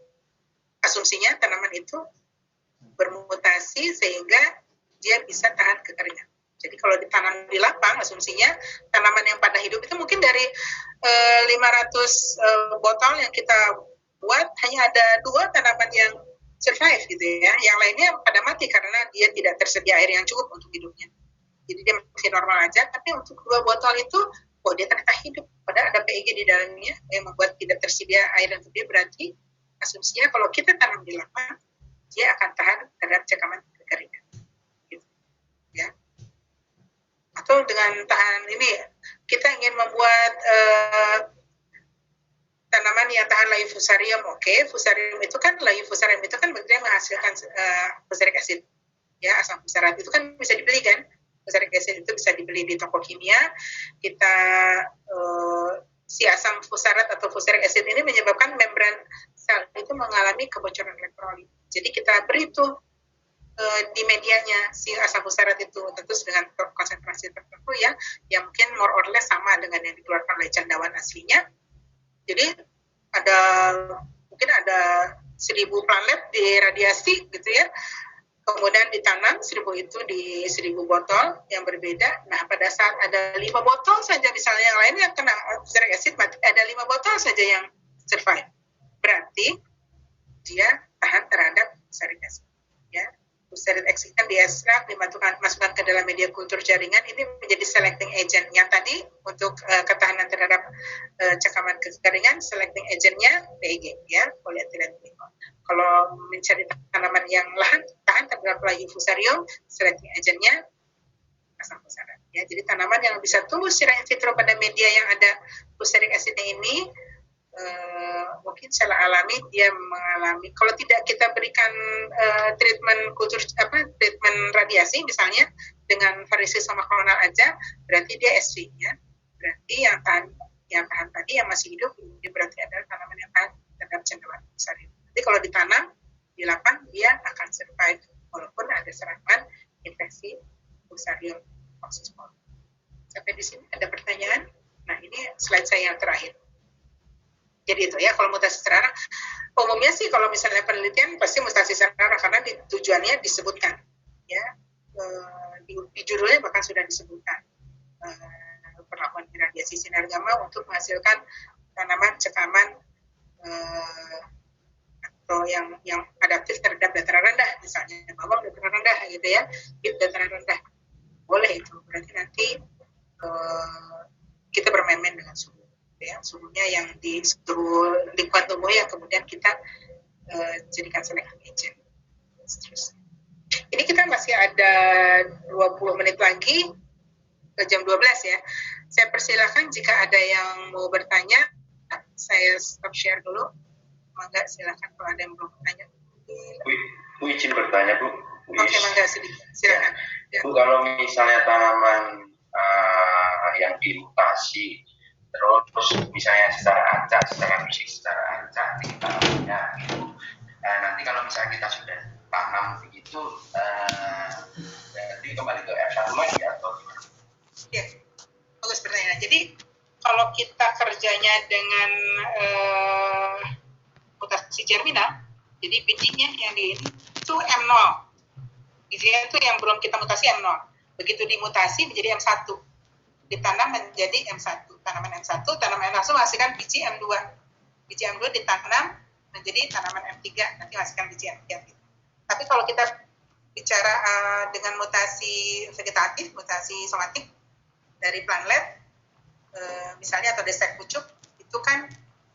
asumsinya tanaman itu bermutasi sehingga dia bisa tahan kekeringan. Jadi kalau ditanam di lapang, asumsinya tanaman yang pada hidup itu mungkin dari 500 botol yang kita buat, hanya ada 2 tanaman yang survive gitu ya. Yang lainnya pada mati karena dia tidak tersedia air yang cukup untuk hidupnya. Jadi dia masih normal aja, tapi untuk 2 botol itu, oh dia ternyata hidup. Padahal ada PEG di dalamnya yang membuat tidak tersedia air untuk dia, berarti asumsinya kalau kita tanam di lapang, dia akan tahan terhadap cekaman kekeringan. Ya, atau dengan tahan ini kita ingin membuat tanaman yang tahan layu fusarium. Oke, fusarium itu kan bentuknya menghasilkan fusaric acid, ya, asam fusarat itu kan bisa dibeli kan, fusaric acid itu bisa dibeli di toko kimia. Kita si asam fusarat atau fusaric acid ini menyebabkan membran sel itu mengalami kebocoran elektrolit. Jadi kita beri tuh di medianya si asam fusarat itu tentu dengan konsentrasi tertentu ya, yang mungkin more or less sama dengan yang dikeluarkan oleh cendawan aslinya. Jadi mungkin ada 1000 planet di radiasi gitu ya, kemudian ditanam 1000 itu di 1000 botol yang berbeda. Nah pada saat ada 5 botol saja misalnya, yang lainnya kena fusaric acid mati, ada 5 botol saja yang survive, berarti dia tahan terhadap fusaric acid, ya. Fusaric acid kan diekstrak, dimasukkan ke dalam media kultur jaringan, ini menjadi selecting agent. Yang tadi untuk ketahanan terhadap cekaman kekeringan, selecting agentnya PEG, ya, polyethylene glycol. Kalau mencari tanaman yang tahan terhadap layu fusarium, selecting agentnya asam fusarat. Ya, jadi tanaman yang bisa tumbuh secara in vitro pada media yang ada fusaric acidnya ini, mungkin secara alami dia mengalami, kalau tidak kita berikan treatment radiasi misalnya dengan variasi monoklonal aja, berarti dia SV, ya, berarti yang tahan tadi yang masih hidup dia berarti adalah tanaman yang tahan terhadap cendawan fusarium. Jadi kalau ditanam di lapang dia akan survive walaupun ada serangan infeksi fusarium toxispor. Sampai di sini ada pertanyaan? Nah ini slide saya yang terakhir. Jadi itu ya, kalau mutasi terarah umumnya sih kalau misalnya penelitian pasti mutasi terarah karena tujuannya disebutkan, ya, di judulnya bahkan sudah disebutkan perlakuan iradiasi sinar gamma untuk menghasilkan tanaman cekaman atau yang adaptif terhadap dataran rendah, misalnya bawang dataran rendah gitu ya, bit dataran rendah, boleh itu, berarti nanti kita bermain-main dengan suhu. Ya, suhunya yang di suhu lingkungan tubuh yang kemudian kita jadikan selecting agent. Terus. Ini kita masih ada 20 menit lagi ke jam 12 ya. Saya persilahkan jika ada yang mau bertanya, saya stop share dulu. Mangga silakan kalau ada yang belum bertanya. Bu izin bertanya Bu. Oke, mangga sedikit. Silakan. Bu, kalau misalnya tanaman yang dimutasi terus misalnya secara fisik secara acak tanamnya gitu. Nanti kalau misalnya kita sudah tanam begitu, jadi kembali ke R1 lagi atau gimana? Ya, bagus pertanyaan. Jadi kalau kalau kita kerjanya dengan mutasi germinal, jadi bijinya yang di ini itu M0. Bijinya itu yang belum kita mutasi M0. Begitu dimutasi menjadi M1. Ditanam menjadi M1. Tanaman M1, tanaman langsung menghasilkan biji M2. Biji M2 ditanam menjadi tanaman M3, nanti menghasilkan biji M3. Tapi kalau kita bicara dengan mutasi vegetatif, mutasi somatik dari plantlet, misalnya atau destek pucuk, itu kan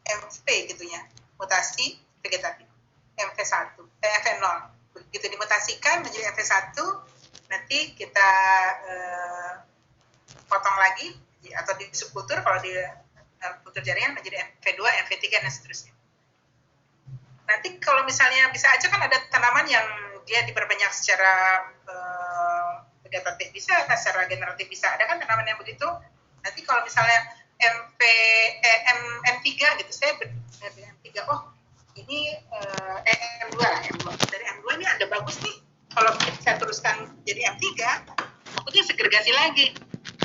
MV gitu ya, mutasi vegetatif, MV1, MV0. Begitu dimutasikan menjadi MV1, nanti kita potong lagi, atau di subkultur, kalau di kultur jaringan menjadi MV2, MV3, dan seterusnya. Nanti kalau misalnya bisa aja kan ada tanaman yang dia diperbanyak secara vegetatif bisa, secara generatif bisa. Ada kan tanaman yang begitu. Nanti kalau misalnya M3 gitu, saya dengan M3, oh ini M2 lah, M2. Dari M2 ini ada bagus nih. Kalau saya teruskan jadi M3, aku tuh segregasi lagi.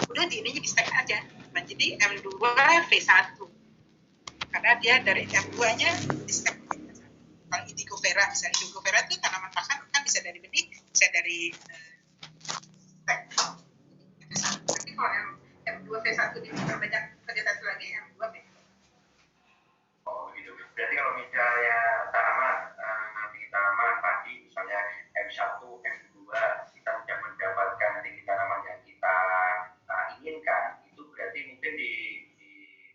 Udah di ininya di stack aja. Nah, jadi M2 V1. Karena dia dari M2-nya di stack. Kalau indigo vera, misalnya indigo vera itu tanaman pakan kan bisa dari benih, bisa dari stack. Tapi kalau M2 V1 diperbanyak vegetatif lagi, M2 V. Oh begitu. Berarti kalau misalnya tanaman padi, misalnya M1, M2, kita sudah mendapatkan tinggi tanaman yang kita inginkan, itu berarti mungkin di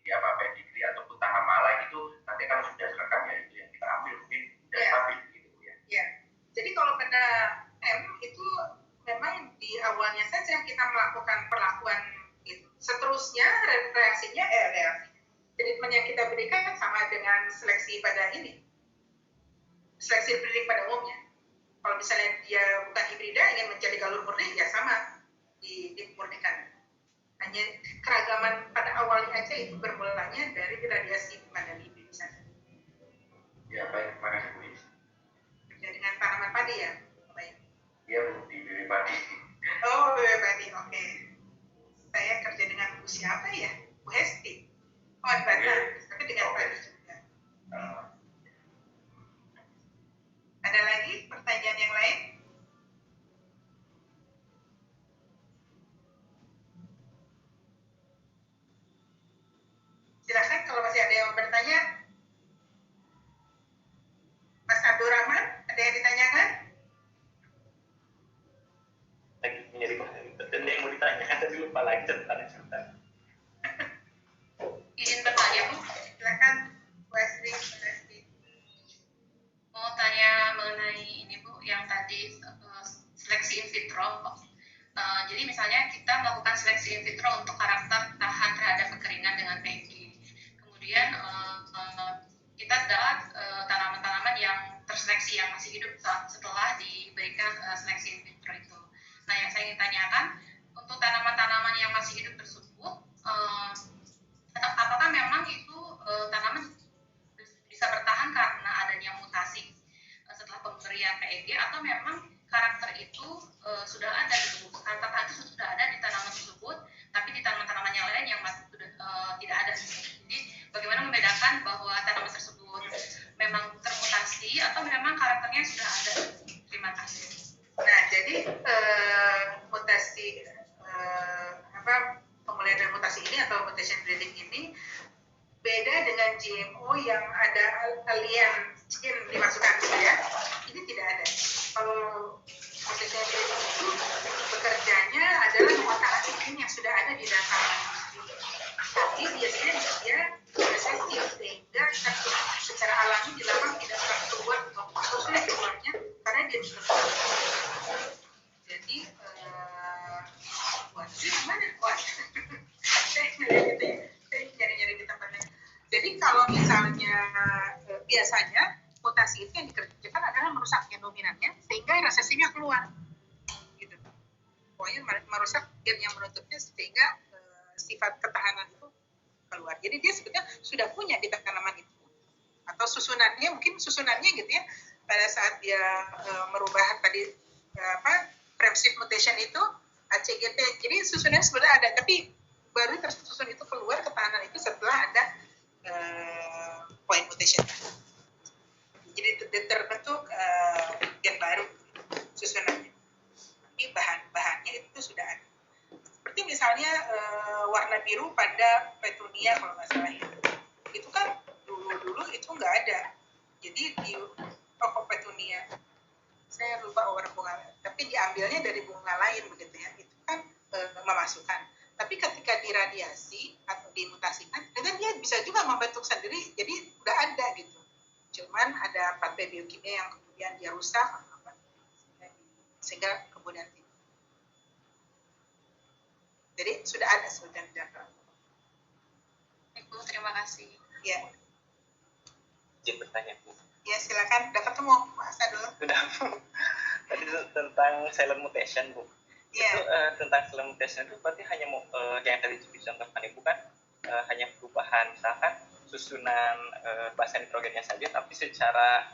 apa pedigree ataupun tanam malai itu nanti kalau sudah seragam ya itu yang kita ambil mungkin sudah stabil gitu ya. Ya. Jadi kalau pada M itu memang di awalnya saja kita melakukan perlakuan gitu. Seterusnya reaksinya treatment yang kita berikan sama dengan seleksi pada ini. Seleksi breeding pada umumnya. Kalau misalnya dia bukan hibrida ingin menjadi galur murni ya sama dimurnikan. Hanya keragaman pada awalnya aja itu bermulanya dari radiasi pada hibridisasi. Ya baik, terima kasih Bu Is. Kerja dengan tanaman padi ya? Baik. Iya Bu, di BB Padi. Oh, BB Padi, oke. Saya kerja dengan Bu siapa ya? Bu Hesti. Oh, di Batam, tapi dengan padi juga. Ada lagi pertanyaan yang lain? Silakan kalau masih ada yang bertanya. Mas Abdurrahman, ada yang ditanyakan? Lagi nyari ada yang mau ditanyakan tapi lupa lagi sebentar. Izin bertanya Bu. Silakan Bu Astri. Mau tanya mengenai ini Bu, yang tadi seleksi in vitro. Jadi misalnya kita melakukan seleksi in vitro untuk karakter tahan terhadap kekeringan dengan PEG. Kemudian kita dapat tanaman-tanaman yang terseleksi yang masih hidup setelah diberikan seleksi in vitro itu. Nah, yang saya ingin tanyakan, untuk tanaman-tanaman yang masih hidup tersebut, apakah memang itu tanaman bisa bertahan karena adanya mutasi setelah pemberian PEG, atau memang karakter itu sudah ada di karakter itu sudah ada di tanaman tersebut, tapi di tanaman-tanaman yang lain yang masih sudah tidak ada. Jadi bagaimana membedakan bahwa tanaman tersebut memang termutasi atau memang karakternya sudah ada? Terima kasih. Nah, jadi mutasi pemulihan dan mutasi ini atau mutation breeding ini beda dengan GMO yang ada alien gene dimasukkan ya. Ini tidak ada. Kalau mutation breeding itu bekerjanya adalah mengotak-atik gene yang sudah ada di dalam tanaman itu. Tapi biasanya dia resesif sehingga secara alami di lapang tidak akan keluar atau sulit keluarnya karena dia bisa. Jadi mana? Saya nyari di tempatnya. Jadi kalau misalnya biasanya mutasi itu yang dikerjakan adalah merusak gen dominannya sehingga resesifnya keluar, gitu. Pokoknya merusak gen yang menutupnya sehingga sifat ketahanan itu keluar. Jadi dia sebetulnya sudah punya di tanaman itu, atau susunannya gitu ya. Pada saat dia merubah tadi frame shift mutation itu ACGT. Jadi susunannya sebenarnya ada, tapi baru tersusun itu keluar ketahanan itu setelah ada point mutation. Jadi terbentuk gen baru susunannya. Tapi bahan-bahannya itu sudah ada. Seperti misalnya warna biru pada petunia kalau nggak salah ya. Itu kan dulu itu nggak ada. Jadi di pokok petunia, saya lupa warna bunga, tapi diambilnya dari bunga lain begitu ya. Itu kan memasukkan. Tapi ketika diradiasi atau dimutasikan, dan dia bisa juga membentuk sendiri, jadi udah ada gitu. Cuman ada pathway biokimia yang kemudian dia rusak, sehingga kemudian tidak. Jadi sudah ada sudah ada. Ibu, terima kasih. Ya. Izin bertanya, Bu. Ya silakan. Udah ketemu Pak Sadul? Sudah, Bu. Tadi tentang silent mutation, Bu. Iya. Itu tentang silent mutation itu berarti hanya yang tadi dicontohkan Ibu kan hanya perubahan misalkan susunan basa nitrogennya saja, tapi secara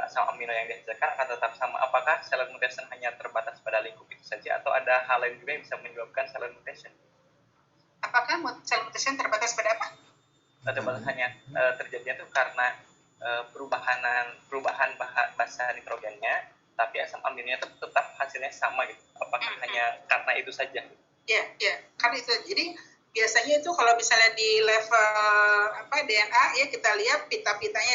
asam amino yang dihasilkan akan tetap sama. Apakah silent mutation hanya terbatas pada lingkup itu saja atau ada hal lain juga yang bisa menyebabkan silent mutation? Apakah silent mutation terbatas pada apa? Terbatas hanya terjadinya itu karena perubahan basa nitrogennya, tapi asam aminonya tetap hasilnya sama gitu. Apakah hanya karena itu saja? Iya, karena itu. Jadi biasanya itu kalau misalnya di level DNA ya kita lihat pita-pitanya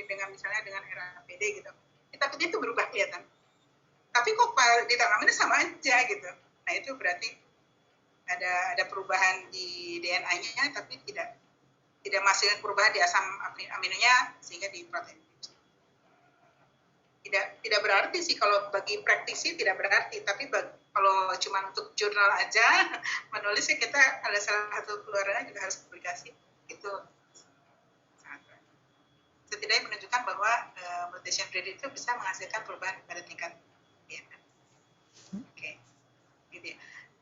dengan misalnya dengan RAPD gitu. Pita-pita itu berubah kelihatan. Tapi kok di tanamannya sama aja gitu. Nah, itu berarti ada perubahan di DNA-nya tapi tidak menghasilkan perubahan di asam aminonya sehingga di protein. Tidak berarti sih kalau bagi praktisi tidak berarti, tapi kalau cuma untuk jurnal aja menulisnya kita ada salah satu keluarannya juga harus publikasi. Itu setidaknya menunjukkan bahwa mutation breed itu bisa menghasilkan perubahan pada tingkat DNA. Oke. Gitu ya.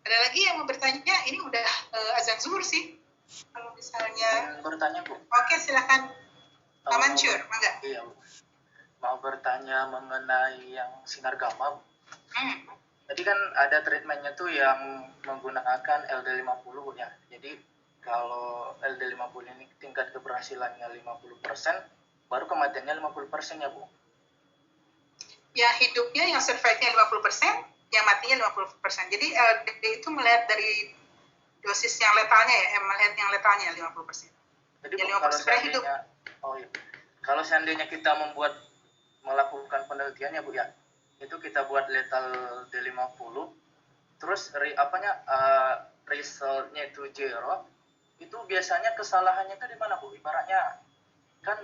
Ada lagi yang mau bertanya? Ini udah azan zuhur sih. Kalau misalnya bertanya, Bu. Oke, silakan. Pak Mansur, mangga. Iya, Bu. Mau bertanya mengenai yang sinar gamma, Bu. Tadi kan ada treatmentnya tuh yang menggunakan LD50, Bu, ya. Jadi kalau LD50 ini tingkat keberhasilannya 50%, baru kematiannya 50% ya, Bu. Ya, hidupnya yang survive-nya 50%, yang matinya 50%. Jadi LD itu melihat dari dosis yang letalnya ya, melihat yang letalnya 50%. Jadi ya, Bu, kalau seandainya kita melakukan penelitian ya, Bu, ya, itu kita buat letal D50, terus resultnya itu 0, itu biasanya kesalahannya itu di mana, Bu? Ibaratnya kan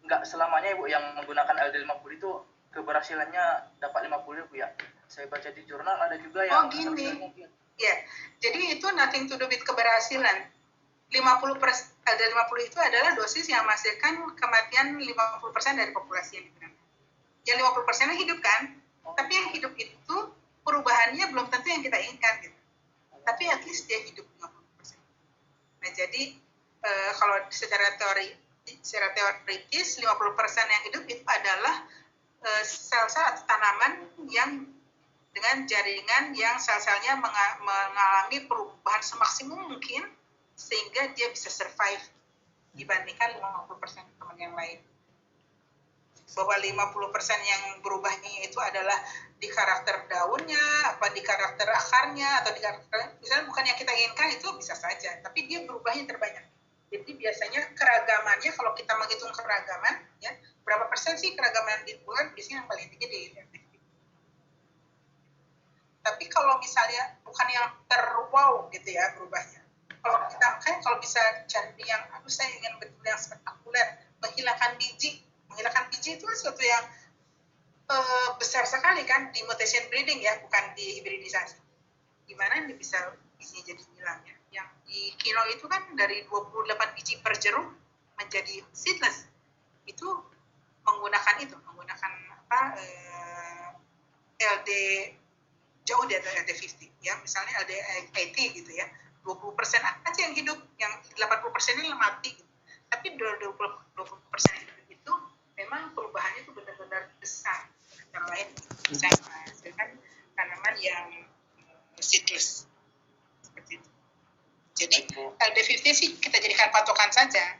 nggak selamanya, Bu, yang menggunakan LD50 itu keberhasilannya dapat 50, Bu, ya. Saya baca di jurnal ada juga yang gini. Ya, jadi itu nothing to do with keberhasilan. 50% LD50 itu adalah dosis yang menghasilkan kematian 50% dari populasi yang digunakan. Yang 50% hidup kan? Tapi yang hidup itu perubahannya belum tentu yang kita inginkan gitu. Tapi at least dia hidup 50%. Nah, jadi kalau secara teoritis 50% yang hidup itu adalah sel-sel atau tanaman yang dengan jaringan yang sel-selnya mengalami perubahan semaksimum mungkin sehingga dia bisa survive dibandingkan 50% teman yang lain. Bahwa 50% yang berubahnya itu adalah di karakter daunnya, apa di karakter akarnya, atau di karakter, misalnya bukan yang kita inginkan, itu bisa saja. Tapi dia berubahnya terbanyak. Jadi biasanya keragamannya, kalau kita menghitung keragaman, ya berapa persen sih keragaman di bulan, biasanya yang paling tinggi di FFP. Tapi kalau misalnya bukan yang terwow gitu ya berubahnya. Kalau bisa cari yang, saya ingin betul yang spektakuler, menghilangkan biji itu sesuatu yang besar sekali kan di mutation breeding ya, bukan di hibridisasi. Gimana ini bisa jadi hilangnya? Yang di kilo itu kan dari 28 biji per jeruk menjadi seedless. Itu menggunakan LD jauh di atas LD50 ya, misalnya LD80 gitu ya. 20% aja yang hidup, yang 80%-nya mati. Tapi 20% hidup itu memang perubahannya itu benar-benar besar. Yang lain bisa menghasilkan tanaman yang seedless seperti itu. LD50 sih kita jadikan patokan saja.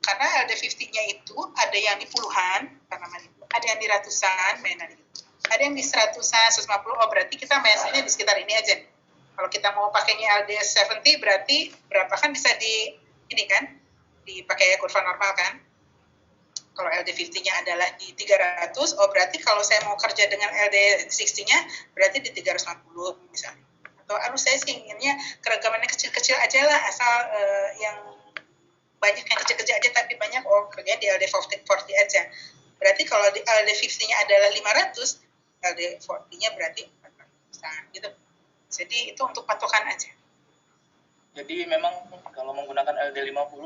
Karena LD50-nya itu ada yang di puluhan, tanaman itu, ada yang di ratusan, ada yang di 100-an, 150, berarti kita mainnya di sekitar ini aja. Kalau kita mau pakainya LD70 berarti berapa kan bisa dipakai kurva normal kan. Kalau LD50-nya adalah di 300, berarti kalau saya mau kerja dengan LD60-nya berarti di 350 misalnya. Atau saya sih inginnya keragamannya kecil-kecil aja lah, asal yang banyak yang kecil-kecil aja tapi banyak kerja di LD40 aja. Berarti kalau di LD50-nya adalah 500, LD40-nya berarti 400 gitu. Jadi itu untuk patokan aja. Jadi memang kalau menggunakan LD50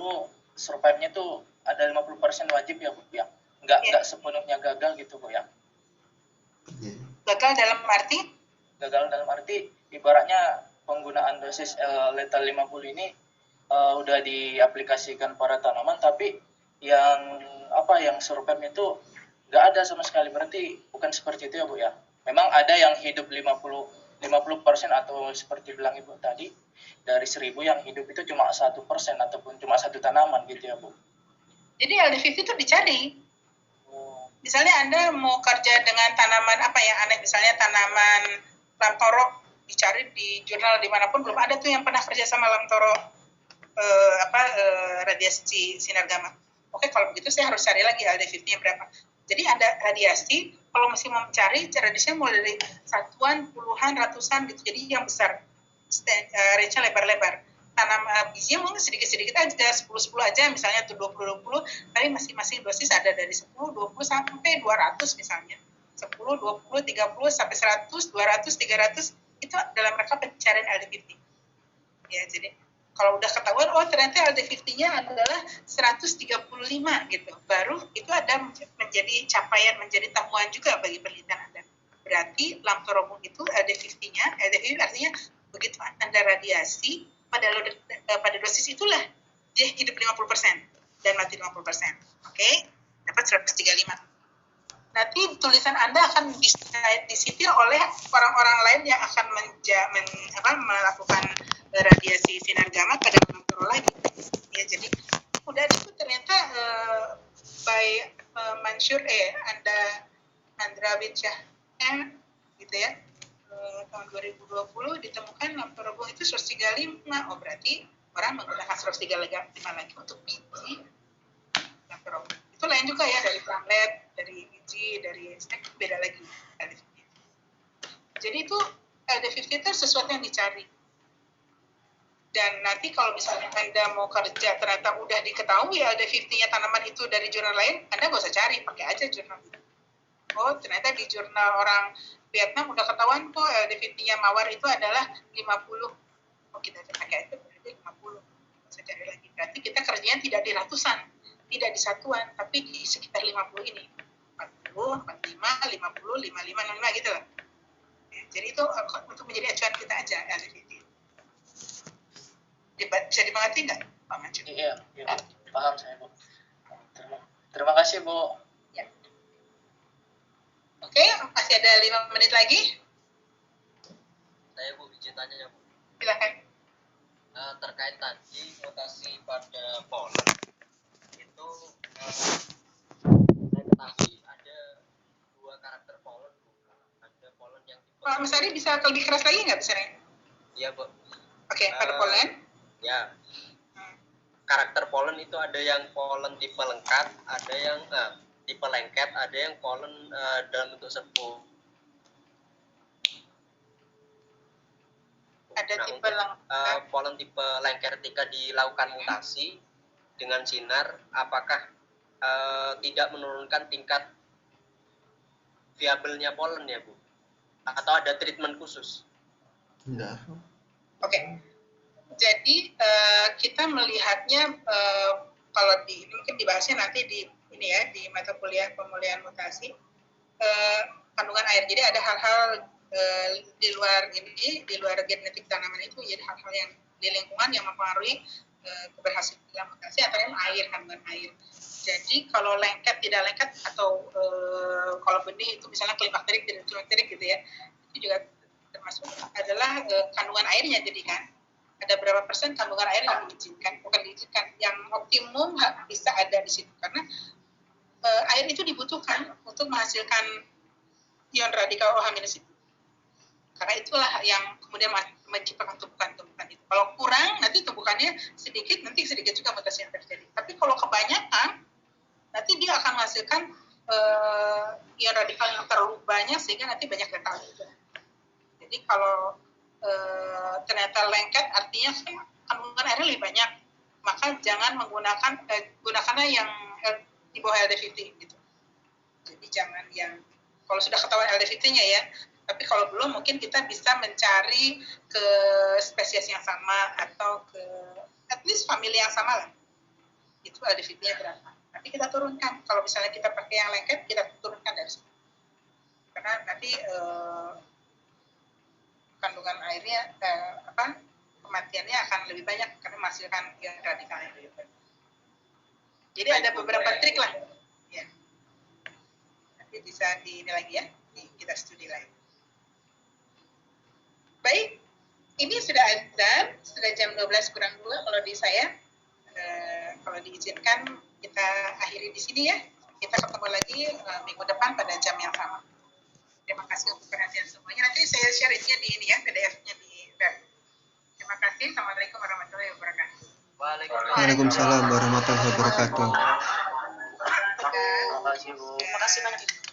survive-nya tuh ada 50% wajib ya Bu ya. Enggak sepenuhnya gagal gitu Bu ya. Gagal dalam arti ibaratnya penggunaan dosis letal 50 ini udah diaplikasikan pada tanaman tapi yang survive itu enggak ada sama sekali, berarti bukan seperti itu ya Bu ya. Memang ada yang hidup 50% atau seperti bilang Ibu tadi, dari 1000 yang hidup itu cuma 1% ataupun cuma satu tanaman gitu ya Bu. Jadi LD50 itu dicari. Misalnya Anda mau kerja dengan tanaman apa yang aneh, misalnya tanaman lamtoro, dicari di jurnal dimanapun belum ada tuh yang pernah kerja sama lamtoro radiasi sinar gamma. Oke, kalau begitu saya harus cari lagi LD50-nya berapa. Jadi ada radiasi, kalau masih mau mencari, radiasinya mulai dari satuan, puluhan, ratusan gitu. Jadi yang besar, range-nya lebar-lebar. Tanam bijinya mungkin sedikit-sedikit aja, 10-10 aja misalnya, atau 20-20, tapi masing-masing dosis ada dari 10, 20, sampai 200 misalnya. 10, 20, 30, sampai 100, 200, 300, itu dalam rangka pencarian LD50. Ya, jadi kalau udah ketahuan, ternyata LD50-nya adalah 135 gitu. Baru itu ada menjadi capaian, menjadi temuan juga bagi penelitian Anda. Berarti lamtorobum itu LD50 artinya begitu Anda radiasi, pada dosis itulah dia hidup 50% dan mati 50%. Oke? Dapat 135. Nanti tulisan Anda akan disipil oleh orang-orang lain yang akan melakukan radiasi sinar gamma pada lamtoro lagi. Ya, jadi udah itu ternyata by Mansur Andrawit Shah gitu ya, tahun 2020 ditemukan lamtorobum itu 135. Berarti orang menggunakan 135 lagi untuk biji lamtorobum. Itu lain juga ya, dari plantlet, dari biji, dari stek, beda lagi LD50. Jadi itu LD50 itu sesuatu yang dicari. Dan nanti kalau misalnya Anda mau kerja ternyata udah diketahui LD50-nya tanaman itu dari jurnal lain, Anda nggak usah cari, pakai aja jurnal itu. Ternyata di jurnal orang Vietnam udah ketahuan kok LD50-nya mawar itu adalah 50. Kita pakai itu berarti 50. Nggak usah cari lagi. Berarti kita kerjanya tidak di ratusan, tidak di satuan, tapi di sekitar 50 ini. 40, 45, 50, 55 gitu lah. Jadi itu untuk menjadi acuan kita aja LD50. Bisa dimengerti nggak, Pak Mansur? Iya, paham saya Bu. Terima kasih Bu. Ya. Oke, masih ada 5 menit lagi. Saya Bu, izin tanya ya Bu. Silakan. Terkait tadi mutasi pada polen itu saya ketahui ada 2 karakter polen Bu. Ada polen yang Pak Mas Ari bisa lebih keras lagi nggak bicaranya? Iya Bu. Oke, pada polen. Ya, karakter polen itu ada yang polen tipe lengket, ada yang tipe lengket, ada yang polen dalam bentuk serbuk. Ada tipe lengket. Polen tipe lengket ketika dilakukan mutasi dengan sinar, apakah tidak menurunkan tingkat viabelnya polen ya Bu? Atau ada treatment khusus? Enggak. Oke. Jadi kita melihatnya kalau mungkin dibahasnya nanti di mata kuliah pemulihan mutasi kandungan air. Jadi ada hal-hal di luar genetik tanaman itu, jadi hal-hal yang di lingkungan yang mempengaruhi keberhasilan mutasi, antara air, kandungan air. Jadi kalau lengket tidak lengket atau kalau benih itu misalnya klifakterik tidak klifakterik gitu ya, itu juga termasuk adalah kandungan airnya jadi kan. ada berapa persen kandungan air yang diizinkan, bukan diizinkan, yang optimum bisa ada di situ, karena air itu dibutuhkan untuk menghasilkan ion radikal OH- itu. Karena itulah yang kemudian menciptakan tumbukan-tumbukan itu. Kalau kurang, nanti tumbukannya sedikit, nanti sedikit juga mutasi yang terjadi. Tapi kalau kebanyakan, nanti dia akan menghasilkan ion radikal yang terlalu banyak, sehingga nanti banyak letal juga. Jadi kalau ternyata lengket, artinya kan kandungan airnya lebih banyak, maka jangan gunakannya yang di bawah LD50 gitu. Jadi jangan yang kalau sudah ketahuan LD50-nya ya, tapi kalau belum mungkin kita bisa mencari ke spesies yang sama atau ke at least famili yang sama lah. Itu LD50-nya berapa. Nanti kita turunkan. Kalau misalnya kita pakai yang lengket, kita turunkan dari situ. Karena nanti kandungan airnya kematiannya akan lebih banyak karena menghasilkan ion radikal yang lebih banyak. Jadi ada beberapa trik lah. Ya. Nanti bisa ini lagi ya, kita studi lagi. Baik, ini sudah azan, sudah jam 12 kurang 2 kalau di saya. Kalau diizinkan kita akhiri di sini ya. Kita ketemu lagi minggu depan pada jam yang sama. Terima kasih untuk perhatian semuanya. Nanti saya share ini di PDF-nya di web. Terima kasih. Assalamualaikum warahmatullahi wabarakatuh. Waalaikumsalam warahmatullahi wabarakatuh. Terima kasih Bu. Terima kasih banyak.